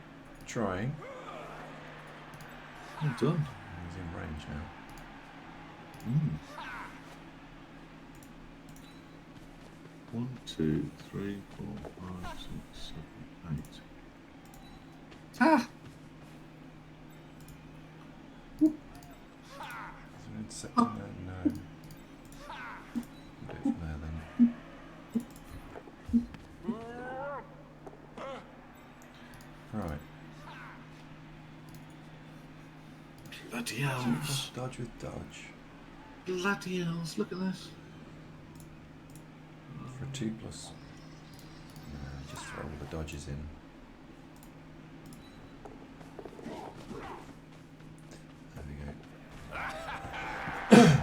Trying. Well done. He's in range now. Mm. 1, 2, 3, 4, 5, 6, 7, 8. Ah! Is there an insect in there? No. Do it from there then. Right. Bloody elves. Dodge with dodge. Bloody elves, look at this. For a 2+. No, just throw all the dodges in. There we go.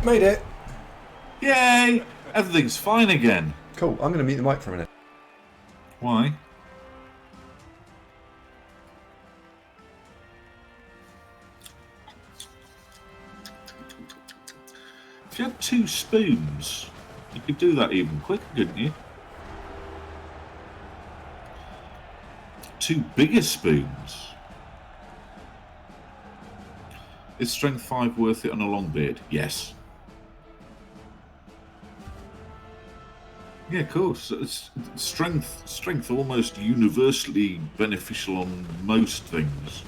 Made it! Yay! Everything's fine again. Cool, I'm going to mute the mic for a minute. Why? If you had 2 spoons, you could do that even quicker, couldn't you? 2 bigger spoons. Is strength 5 worth it on a long beard? Yes. Yeah, of course. It's strength almost universally beneficial on most things.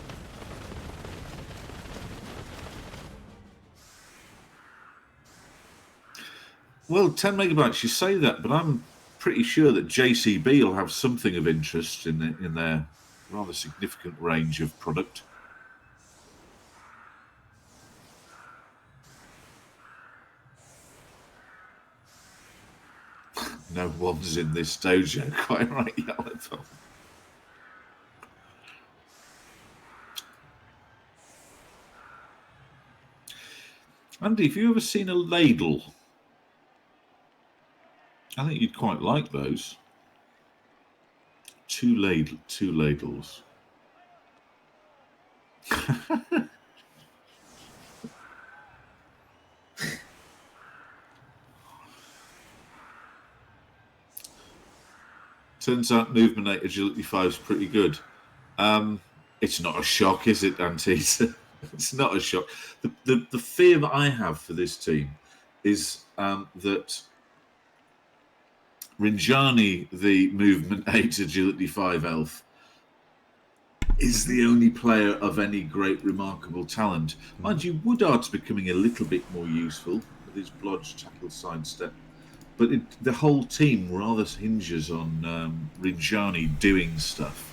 Well, 10 megabytes, you say that, but I'm pretty sure that JCB will have something of interest in their rather significant range of product. No one's in this dojo, quite right, Yellowthorn. Andy, have you ever seen a ladle? I think you'd quite like those. Two ladles. Turns out Movement 8 Agility 5 is pretty good. It's not a shock, is it, Auntie? It's not a shock. The fear that I have for this team is that Rinjani, the Movement 8 Agility 5 elf, is the only player of any great remarkable talent. Mind you, Woodard's becoming a little bit more useful with his blodge, tackle, sidestep. But the whole team rather hinges on Rinjani doing stuff.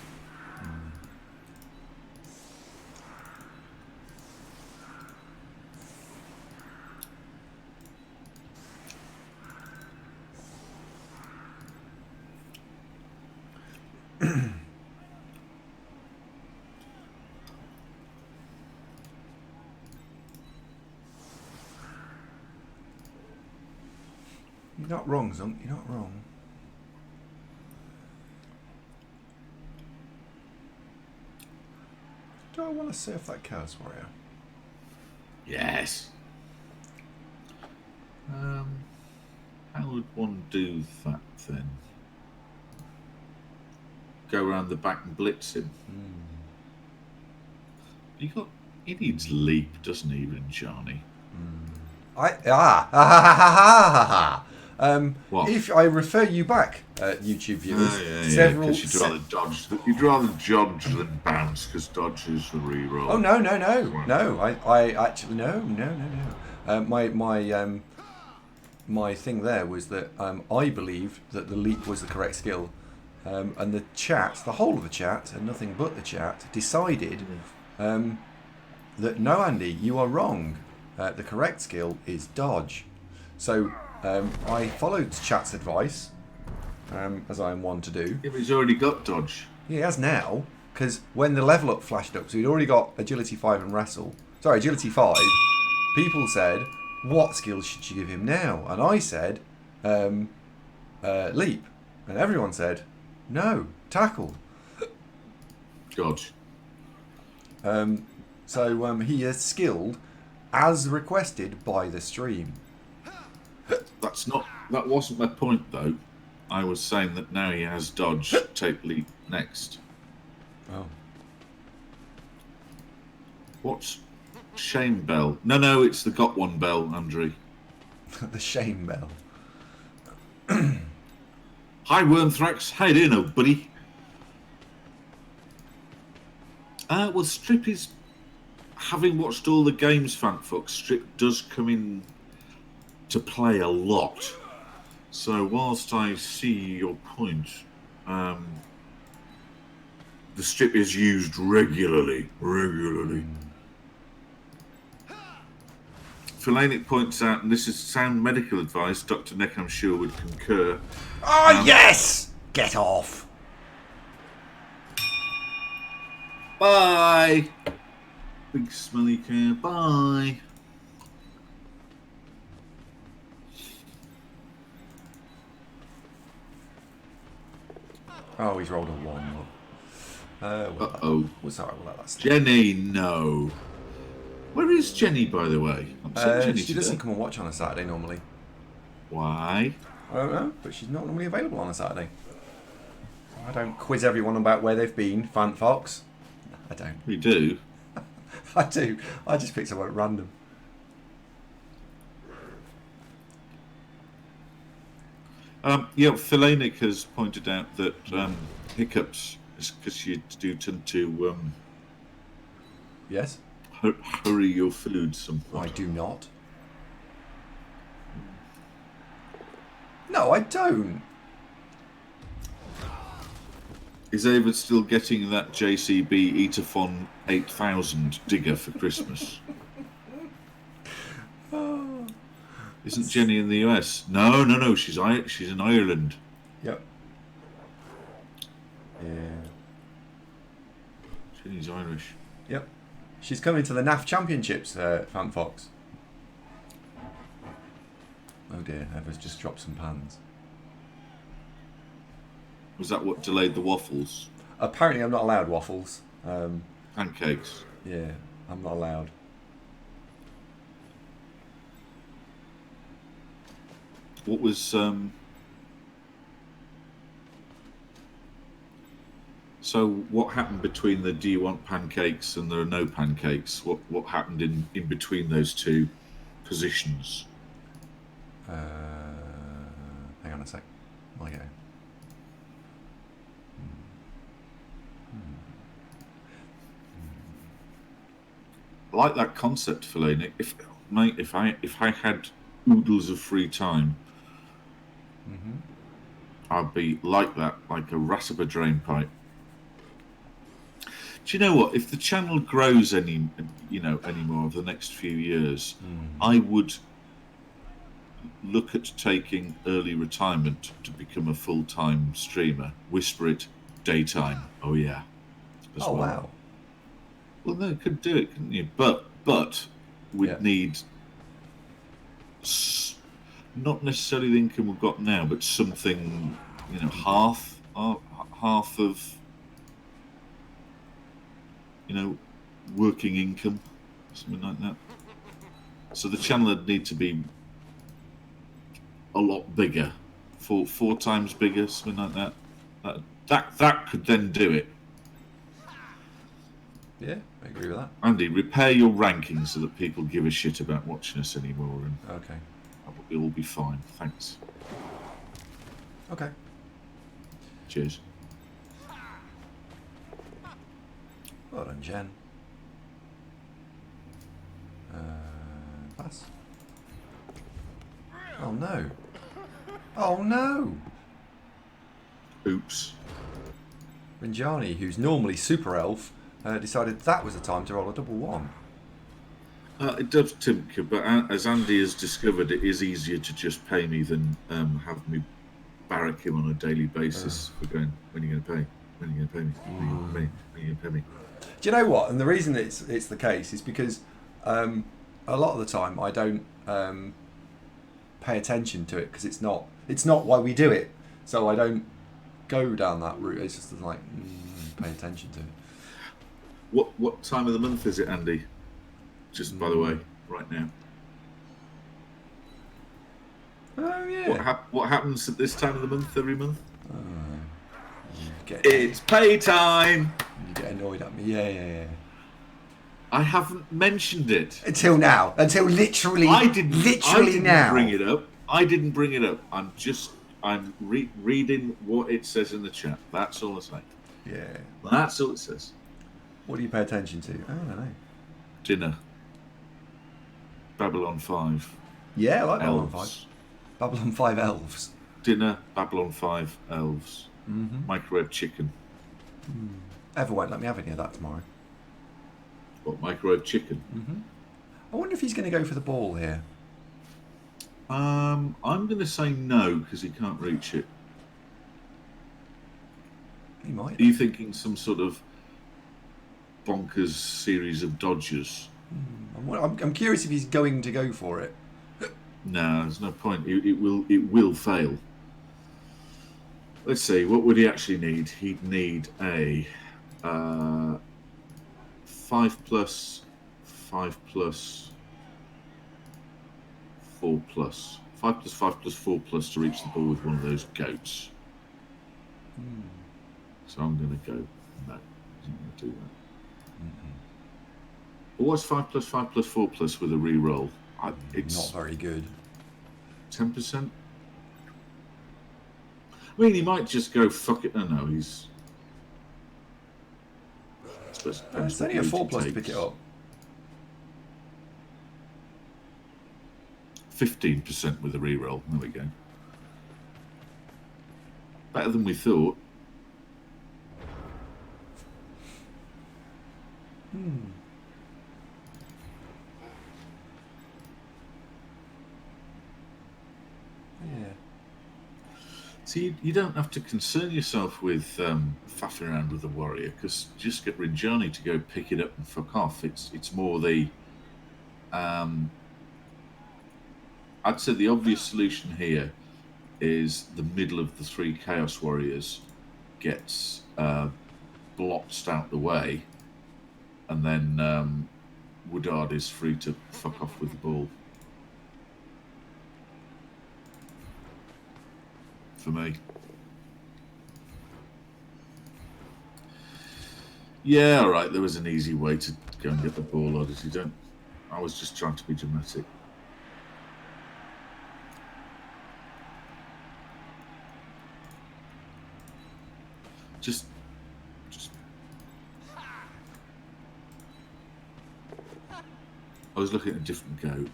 You're not wrong, Zunk. You're not wrong. Do I want to surf that Chaos Warrior? Yes. How would one do that then? Go around the back and blitz him. He needs leap, doesn't he, Rinjani? If I refer you back, YouTube viewers, several. You'd rather dodge than bounce because dodge is the reroll. Oh no! I actually no. My thing there was that I believed that the leap was the correct skill, and the chat, the whole of the chat, and nothing but the chat, decided that no, Andy, you are wrong. The correct skill is dodge. So I followed chat's advice, as I am one to do. Yeah, but he's already got dodge. Yeah, he has now, because when the level up flashed up, so he'd already got agility 5 and wrestle. Sorry, agility 5. People said, what skills should you give him now? And I said, leap. And everyone said, no, tackle. Dodge. So he is skilled as requested by the stream. That wasn't my point though. I was saying that now he has dodge, take leap next. Oh. What's shame bell? No, it's the got one bell, Andrew. The shame bell. Hi Wormthrax, how you doing, old buddy? Well, Strip is, having watched all the games, Fantfuck, Strip does come in to play a lot. So whilst I see your point, the Strip is used regularly. Philanic points out, and this is sound medical advice, Dr. Nick I'm sure would concur. Oh, yes! Get off! Bye! Big smelly car, bye! Oh, he's rolled a 1. Uh-oh. What's alright, we'll let that stay. Jenny, no. Where is Jenny, by the way? She doesn't come and watch on a Saturday normally. Why? I don't know, but she's not normally available on a Saturday. I don't quiz everyone about where they've been, Fantfox. I don't. We do. I do. I just pick someone at random. Yeah, Philanic has pointed out that hiccups is because you do tend to Yes? hurry your food I somewhat. do not. No, I don't. Is David still getting that JCB Etafon 8000 digger for Christmas? Isn't Jenny in the US? No. She's in Ireland. Yep. Yeah. Jenny's Irish. Yep. She's coming to the NAF Championships, Fan Fox. Oh dear, Eva's just dropped some pans. Was that what delayed the waffles? Apparently I'm not allowed waffles. Pancakes. Yeah, I'm not allowed. What was so what happened between the do you want pancakes and there are no pancakes? What happened in between those two positions? Hang on a sec. I go. I like that concept, Fellaini. If I had oodles of free time, I'd be like that, like a rat up a drain pipe. Do you know what? If the channel grows anymore over the next few years, I would look at taking early retirement to become a full-time streamer. Whisper it, daytime. Oh yeah. Oh well. Wow. Well, no, you could do it, couldn't you? But we'd need not necessarily the income we've got now, but something, half of, working income, something like that. So the channel would need to be a lot bigger, four times bigger, something like that. That could then do it. Yeah, I agree with that. Andy, repair your rankings so that people give a shit about watching us anymore, and okay, it'll all be fine. Thanks. Okay. Cheers. Well done, Jen. Pass. Oh no. Oh no. Oops. Rinjani, who's normally super elf, decided that was the time to roll a double one. It does, Timka, but as Andy has discovered, it is easier to just pay me than have me barrack him on a daily basis for going, when are you going to pay? When are you going to pay me? When are you going to pay me? When are you going to pay me? Do you know what? And the reason it's the case is because a lot of the time I don't pay attention to it because it's not why we do it. So I don't go down that route. It's just like pay attention to it. What time of the month is it, Andy? Just by the way, right now. Oh yeah. What happens at this time of the month every month? It's pay time. You get annoyed at me. Yeah. I haven't mentioned it until now. Until literally. I didn't now. Bring it up. I didn't bring it up. I'm reading what it says in the chat. That's all I say. Yeah. That's all it says. What do you pay attention to? I don't know. Dinner. Babylon 5. Yeah, I like Babylon 5. Babylon 5 elves. Dinner, Babylon 5 elves. Microwave chicken. Ever won't let me have any of that tomorrow. What, microwave chicken? I wonder if he's going to go for the ball here. I'm going to say no because he can't reach it. He might. Are you thinking some sort of bonkers series of dodges? I'm curious if he's going to go for it. No, there's no point. It will fail. Let's see. What would he actually need? He'd need a 5+, 5+, 4+. 5+, 5+, 4+ to reach the ball with one of those goats. So I'm going to go no. I'm going to do that. Well, what's 5 plus 5 plus 4 plus with a re-roll? It's Not very good. 10%. I mean, he might just go fuck it. No, he's. I suppose it depends It's what only a route 4 he plus to takes. pick it up. 15% with a re-roll. There we go. Better than we thought. Yeah. See, you don't have to concern yourself with faffing around with the warrior, because you just get Rinjani to go pick it up and fuck off. It's more the... I'd say the obvious solution here is the middle of the 3 Chaos Warriors gets blocked out the way, and then Woodard is free to fuck off with the ball. For me. Yeah, all right, there was an easy way to go and get the ball, Odyssey. I was just trying to be dramatic. Just I was looking at a different goat.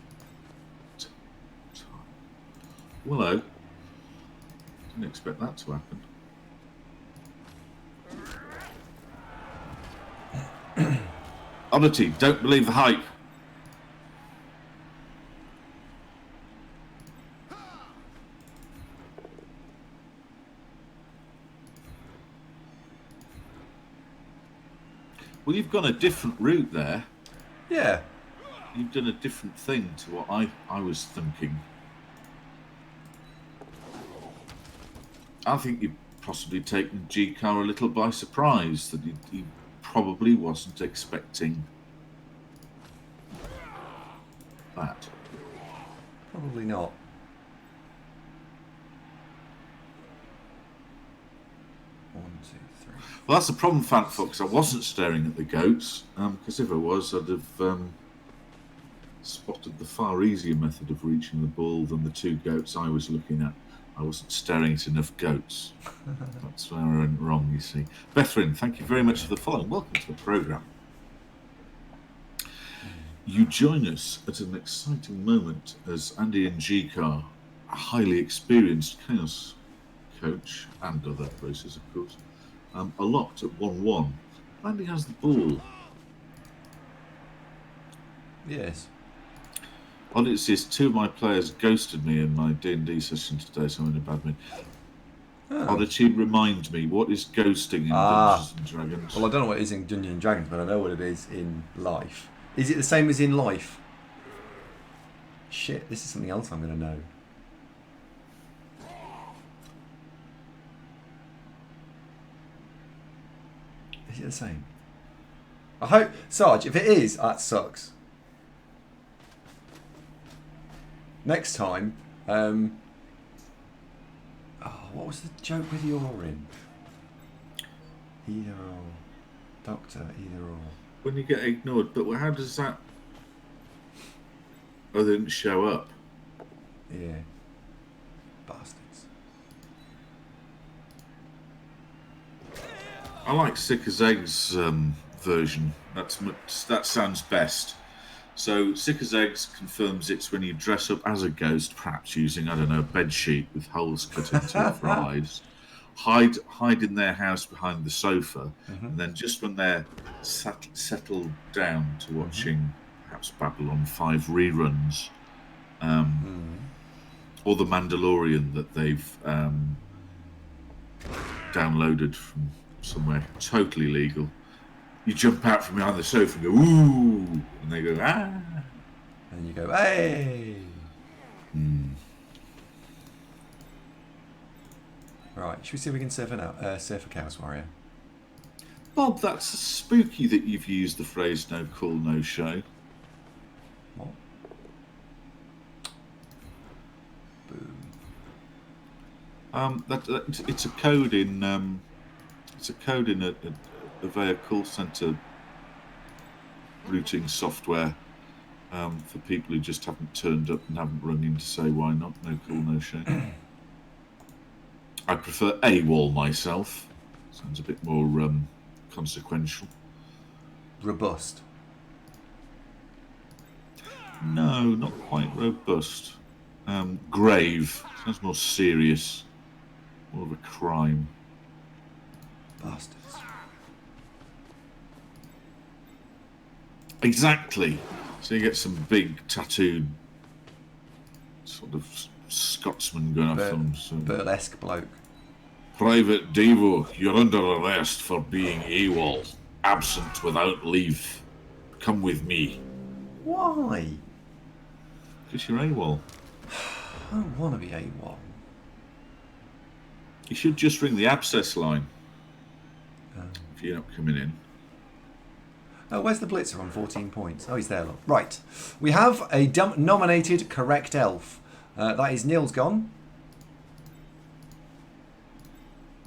Hello. Didn't expect that to happen. Oddity, don't believe the hype. Well, you've gone a different route there. Yeah. You've done a different thing to what I was thinking. I think you've possibly taken G-Car a little by surprise, that he probably wasn't expecting that. Probably not. One, two, three. Well, that's the problem, Fat Fox. I wasn't staring at the goats, because if I was, I'd have spotted the far easier method of reaching the ball than the 2 goats I was looking at. I wasn't staring at enough goats. That's where I went wrong, you see. Bethrin, thank you very much for the following. Welcome to the programme. You join us at an exciting moment as Andy and G-Car, a highly experienced Chaos coach, and other races, of course, are locked at 1-1. Andy has the ball. Yes. Honestly, it's 2 of my players ghosted me in my D&D session today, so I'm in a bad mood. Oh. Oddity, remind me, what is ghosting in Dungeons and Dragons? Well, I don't know what it is in Dungeons and Dragons, but I know what it is in life. Is it the same as in life? Shit, this is something else I'm going to know. Is it the same? I hope... Sarge, if it is, that sucks. Next time... oh, what was the joke with the orange? Either or. Doctor, either or. When you get ignored, but how does that... Oh, they didn't show up. Yeah. Bastards. I like Sick as Eggs version. That sounds best. So Sick as Eggs confirms it's when you dress up as a ghost, perhaps using, I don't know, a bed sheet with holes cut into it for eyes. Hide in their house behind the sofa, and then just when they're settled down to watching perhaps Babylon 5 reruns, or The Mandalorian that they've downloaded from somewhere totally legal, you jump out from behind the sofa and go, ooh, and they go, ah. And you go, hey. Right, should we see if we can surf a Chaos Warrior? Bob, that's spooky that you've used the phrase no call, no show. What? Boom. It's a code in a Veya call center routing software for people who just haven't turned up and haven't rung in to say why not. No call, no show. I prefer AWOL myself. Sounds a bit more consequential. Robust. No, not quite robust. Grave. Sounds more serious. More of a crime. Bastards. Exactly. So you get some big tattooed sort of Scotsman going off on some burlesque bloke. Private Devo, you're under arrest for being AWOL, absent without leave. Come with me. Why? Because you're AWOL. I don't want to be AWOL. You should just ring the abscess line if you're not coming in. Oh, where's the Blitzer on 14 points? Oh, he's there, look. Right. We have a nominated correct elf. That is Neil's gone.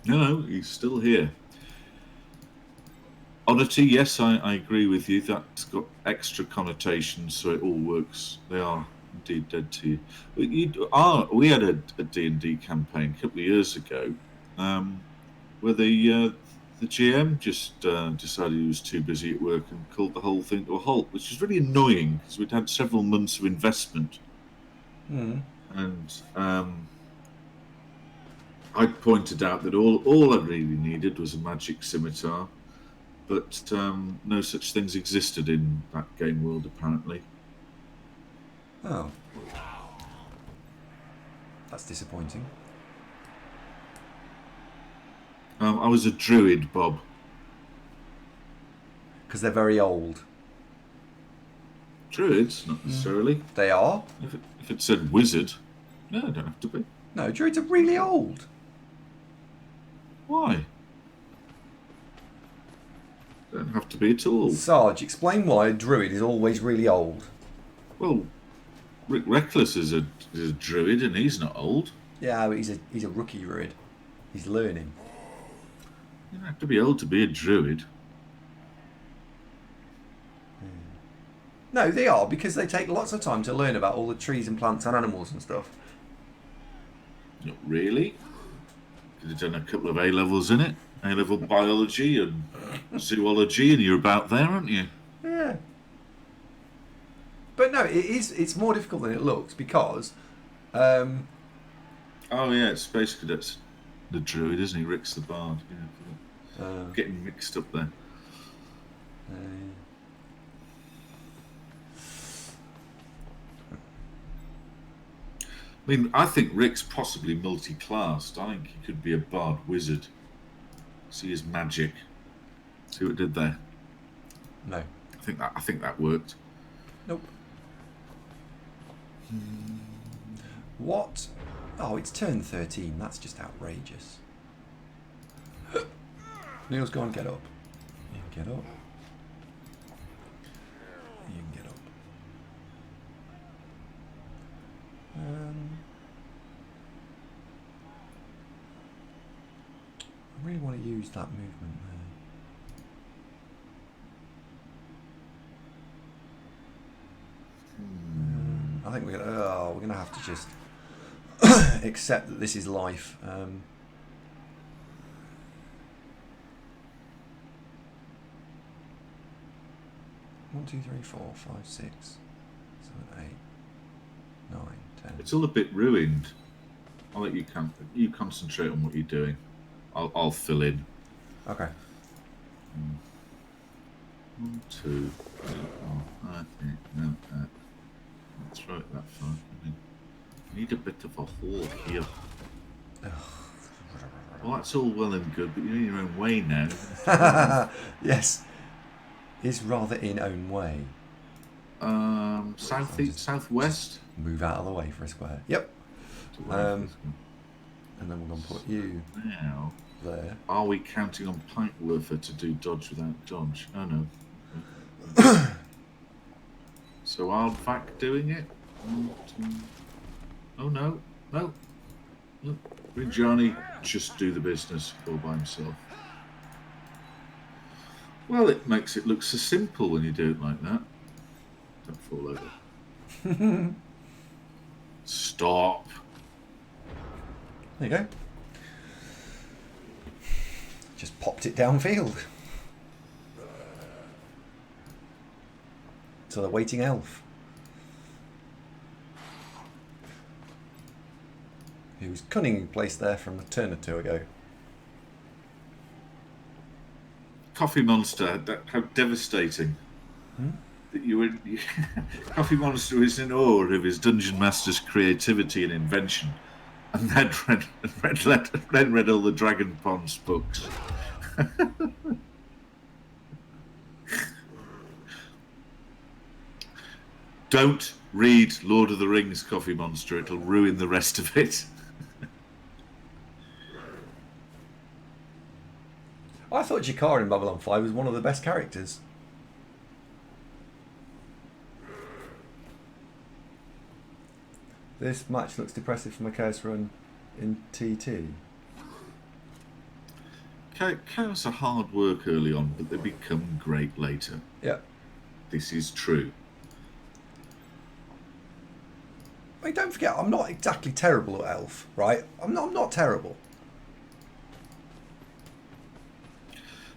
No, he's still here. Oddity, yes, I agree with you. That's got extra connotations, so it all works. They are indeed dead to you. We had a D&D campaign a couple of years ago where the GM just decided he was too busy at work and called the whole thing to a halt, which is really annoying because we'd had several months of investment. And I pointed out that all I really needed was a magic scimitar, but no such things existed in that game world, apparently. Oh. That's disappointing. I was a druid, Bob. Because they're very old. Druids? Not necessarily. They are? If it said wizard, no, I don't have to be. No, druids are really old. Why? Don't have to be at all. Sarge, explain why a druid is always really old. Well, Rick Reckless is a druid and he's not old. Yeah, but he's a rookie druid. He's learning. You don't have to be old to be a druid. No, they are, because they take lots of time to learn about all the trees and plants and animals and stuff. Not really. Could have done a couple of A-levels in it. A-level biology and zoology, and you're about there, aren't you? Yeah. But no, it's more difficult than it looks, because... Oh yeah, it's Space Cadets. The druid, isn't he? Rick's the bard. Yeah. Getting mixed up there. I mean, I think Rick's possibly multi-classed. I think he could be a bard wizard. See his magic. See what it did there? No. I think that worked. Nope. What? Oh, it's turn 13. That's just outrageous. Neil's gone. Get up. You can get up. You can get up. I really want to use that movement there. I think we're gonna have to just accept that this is life. 1, 2, 3, 4, 5, 6, 7, 8, 9, 10. It's all a bit ruined. I'll let you concentrate on what you're doing. I'll fill in. Okay. 1, 2, 3, 4, 5, 6, 7, 8. Let's throw it that far. I need a bit of a hole here. Well, that's all well and good, but you're in your own way now. Yes. Is rather in own way. Southeast, southwest. Move out of the way for a square. Yep. And then we're going to put you now there. Are we counting on Pikeworther to do dodge without dodge? Oh no. So are Vac doing it? 1, 2. Oh no, no. Bring Johnny just do the business all by himself. Well, it makes it look so simple when you do it like that. Don't fall over. Stop. There you go. Just popped it downfield. To the waiting elf. Who was cunningly placed there from a turn or two ago. Coffee Monster, how devastating. That Coffee Monster is in awe of his dungeon master's creativity and invention, and then read all the Dragon Ponds books. Don't read Lord of the Rings, Coffee Monster. It'll ruin the rest of it. I thought Jakar in Babylon 5 was one of the best characters. This match looks depressive from a Chaos run in TT. Chaos are hard work early on, but they become great later. Yeah. This is true. I mean, don't forget, I'm not exactly terrible at Elf, right? I'm not terrible.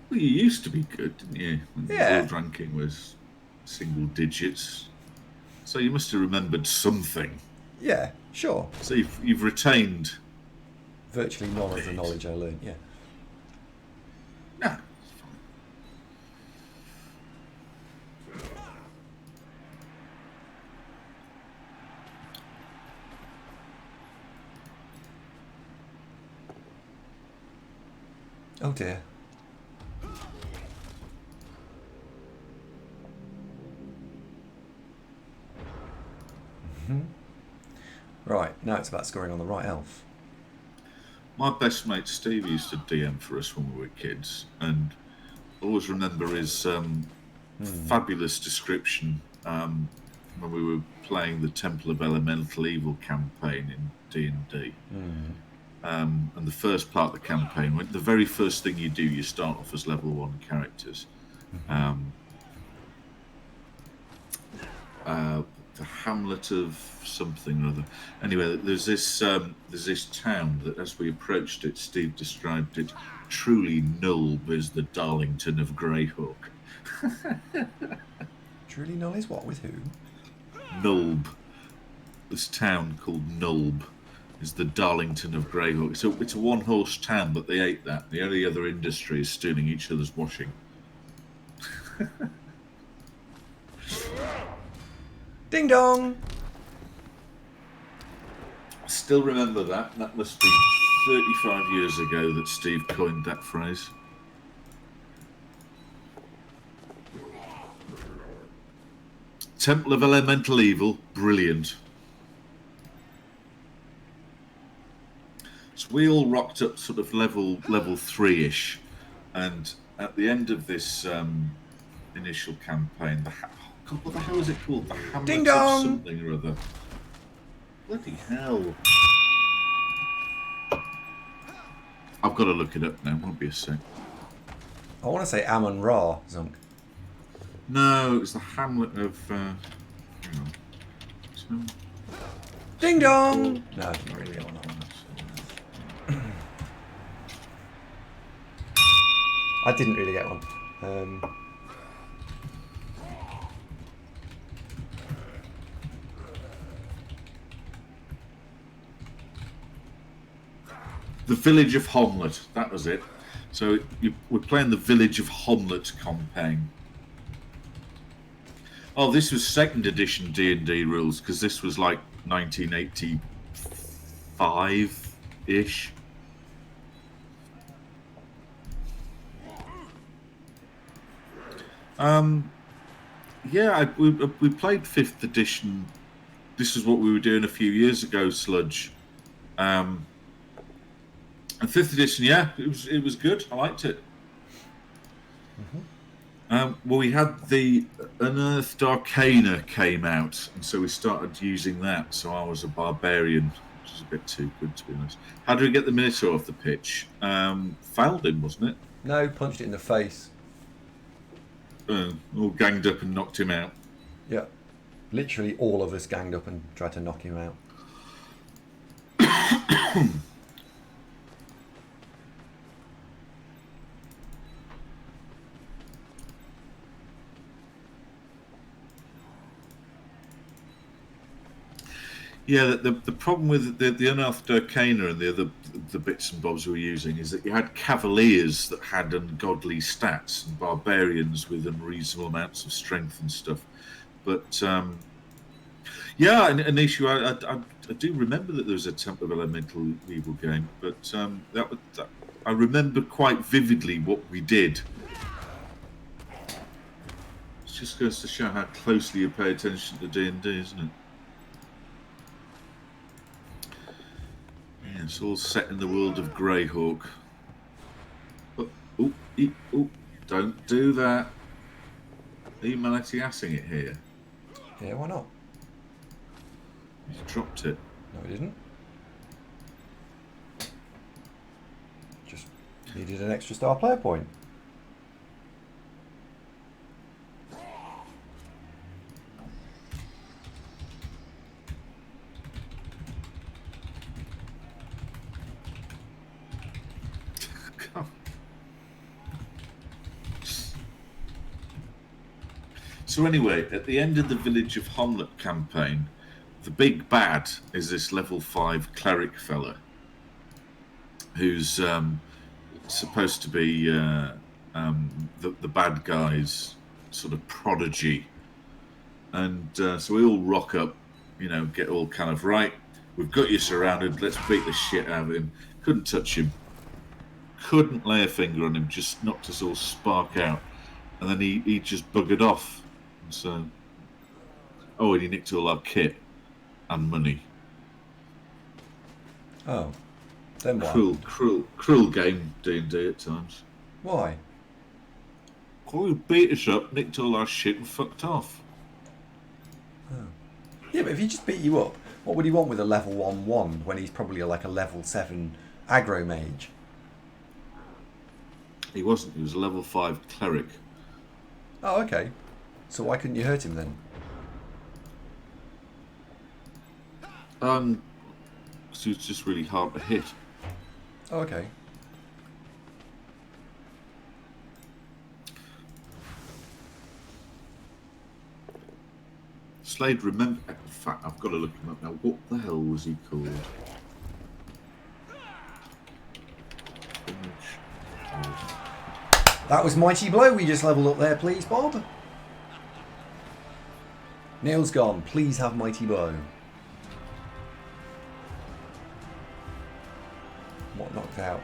Well, you used to be good, didn't you? When Yeah. world ranking was single digits. So you must have remembered something. Yeah, sure. So you've retained. Virtually none of the knowledge I learned, yeah. Nah. Oh dear. Right, now it's about scoring on the right elf. My best mate Steve used to DM for us when we were kids, and I always remember his fabulous description when we were playing the Temple of Elemental Evil campaign in D&D. And the first part of the campaign, the very first thing you do, you start off as level 1 characters. The hamlet of something or other. Anyway, there's this town that, as we approached it, Steve described it truly Nulb as the Darlington of Greyhawk. Truly null is what? With who? Nulb. This town called Nulb is the Darlington of Greyhawk. So it's a one-horse town, but they ate that. The only other industry is stealing each other's washing. Ding dong! I still remember that. That must be 35 years ago that Steve coined that phrase. Temple of Elemental Evil, brilliant. So we all rocked up sort of level 3-ish, and at the end of this initial campaign, what the hell is it called? The Hamlet Ding of dong! something or other. Bloody hell. I've got to look it up now, won't be a sec. I want to say Ammon Ra, Zunk. No, it was the Hamlet of... hang on. So, Ding dong! No, I didn't really get one on that. I didn't really get one. The Village of Homlet, that was it. So we're playing the Village of Homlet campaign. Oh, this was 2nd edition D&D rules, because this was like 1985-ish. Yeah, we played 5th edition. This is what we were doing a few years ago, Sludge. And 5th edition, yeah, it was good. I liked it. Well, we had the Unearthed Arcana came out, and so we started using that. So I was a barbarian, which is a bit too good, to be honest. How did we get the Minotaur off the pitch? Fouled him, wasn't it? No, punched it in the face. all ganged up and knocked him out. Yeah. Literally all of us ganged up and tried to knock him out. Yeah, the problem with the Unearthed Arcana and the bits and bobs we were using is that you had Cavaliers that had ungodly stats and Barbarians with unreasonable amounts of strength and stuff. But yeah, an issue I do remember that there was a Temple of Elemental Evil game, but that I remember quite vividly what we did. It just goes to show how closely you pay attention to D&D, isn't it? Yeah, it's all set in the world of Greyhawk. Oh, don't do that. Are you assing it here? Yeah, why not? You dropped it. No, it didn't. Just needed an extra star player point. So anyway, at the end of the Village of Homlet campaign, the big bad is this level 5 cleric fella who's supposed to be the bad guy's sort of prodigy. And so we all rock up, get all kind of, right, we've got you surrounded, let's beat the shit out of him. Couldn't touch him. Couldn't lay a finger on him, just knocked us all spark out. And then he just buggered off. So, and he nicked all our kit and money. Oh, then what? Cruel game, D&D at times. Why? Well, he beat us up, nicked all our shit, and fucked off. Oh. Yeah, but if he just beat you up, what would he want with a level 1 wand when he's probably like a level 7 aggro mage? He wasn't. He was a level 5 cleric. Oh, okay. So why couldn't you hurt him then? So it's just really hard to hit. Oh, okay. Slade, remember... In fact, I've got to look him up now. What the hell was he called? That was Mighty Blow we just leveled up there, please, Bob. Neil's gone. Please have Mighty Blow. What knocked out?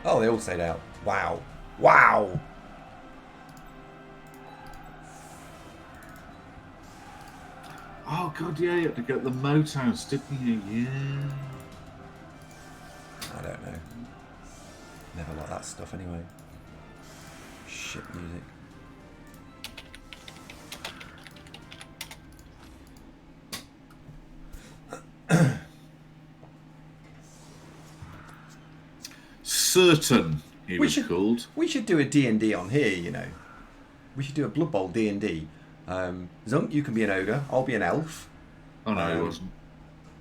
Oh, they all stayed out. Wow. Wow! Oh, God, yeah, you had to get the moat house, didn't you? Yeah. I don't know. Never like that stuff anyway. Shit music. Certain, he was called. We should do a D&D on here, you know. We should do a Blood Bowl D&D. Zunk, you can be an ogre. I'll be an elf. Oh, no, he wasn't.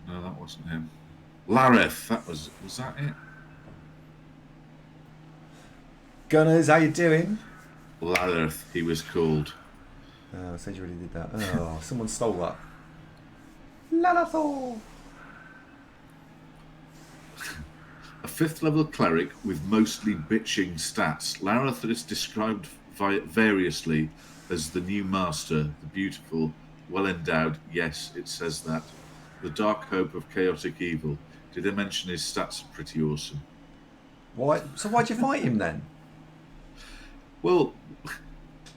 No, that wasn't him. Lareth, was that it? Gunners, how you doing? Lareth, he was called. Oh, I said you already did that. Oh, someone stole that. Lalathor! A 5th level cleric with mostly bitching stats. Lareth is described variously as the new master, the beautiful, well endowed, yes, it says that, the dark hope of chaotic evil. Did I mention his stats are pretty awesome? Why? So why'd you fight him then? Well,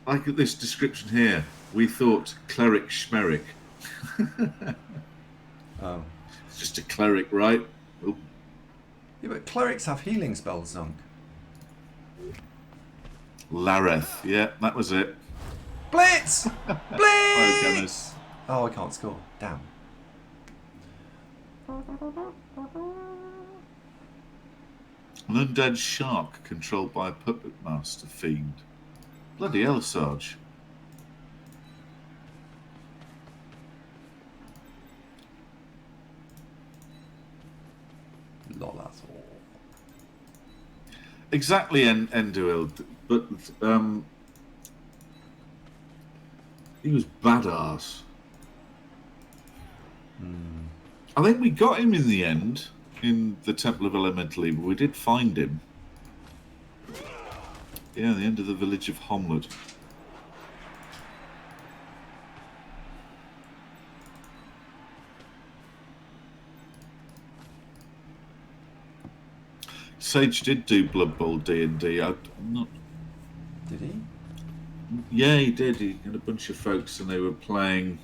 like at this description here, we thought cleric schmeric. Oh. It's just a cleric, right? Oh. Yeah, but clerics have healing spells, Zunk. Lareth, yeah, that was it. Blitz! Blitz! Oh, I can't score. Damn. An undead shark controlled by a puppet master fiend. Bloody hell, Sarge. Exactly, Enduil, but he was badass. I think we got him in the end in the Temple of Elemental Evil. We did find him. Yeah, the end of the village of Homwood. Sage did do Blood Bowl D&D. I'm not. Did he? Yeah, he did. He had a bunch of folks, and they were playing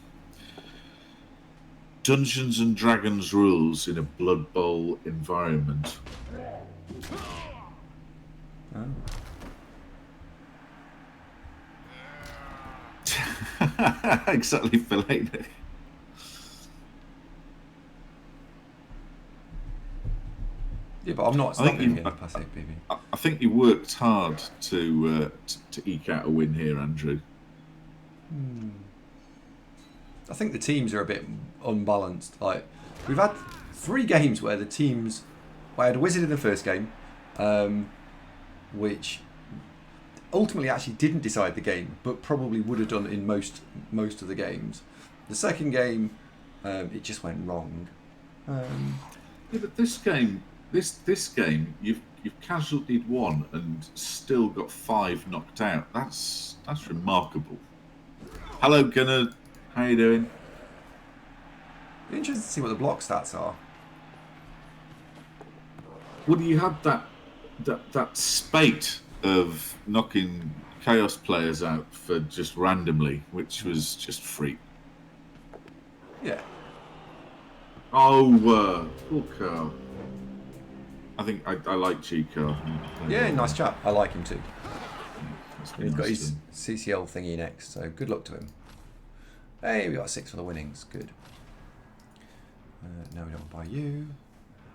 Dungeons and Dragons rules in a Blood Bowl environment. Oh. Exactly, Fellaini. Yeah, but I'm not stopping him passive, baby. I think you worked hard to eke out a win here, Andrew. I think the teams are a bit unbalanced. Like, we've had 3 games where the teams... I had a wizard in the first game, which ultimately actually didn't decide the game, but probably would have done in most of the games. The second game, it just went wrong. Yeah, but this game, you've casualtied 1 and still got 5 knocked out. That's remarkable. Hello, Gunnar. How you doing? Be interested to see what the block stats are. Well, you had that spate of knocking Chaos players out for just randomly, which was just free. Yeah. Oh, poor Carl. I think I like G-Car. Yeah, nice chap. I like him too. He's got nice his CCL thingy next, so good luck to him. Hey, we got 6 for the winnings. Good. No, we don't buy you.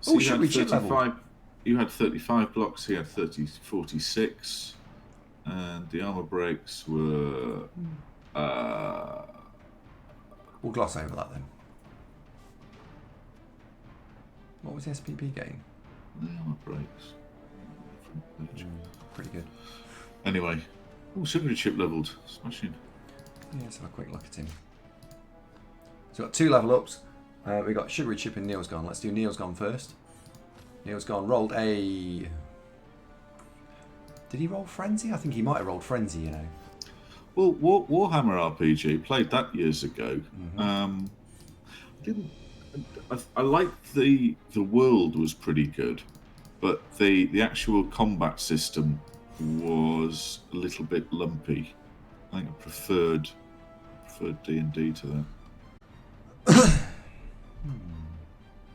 So Oh, should we chip level? You had 35 blocks, he had 46. And the armor breaks were... We'll gloss over that then. What was the SPP gain? The armor breaks. Pretty good. Anyway. Oh, sugary chip leveled. Smashing. Yeah, let's have a quick look at him. So we've got 2 level ups. We've got Sugary Chip and Neil's Gone. Let's do Neil's Gone first. Neil's Gone rolled a... Did he roll Frenzy? I think he might have rolled Frenzy, you know. Well, Warhammer RPG, played that years ago. I liked the world was pretty good, but the actual combat system was a little bit lumpy. I think I preferred D&D to that.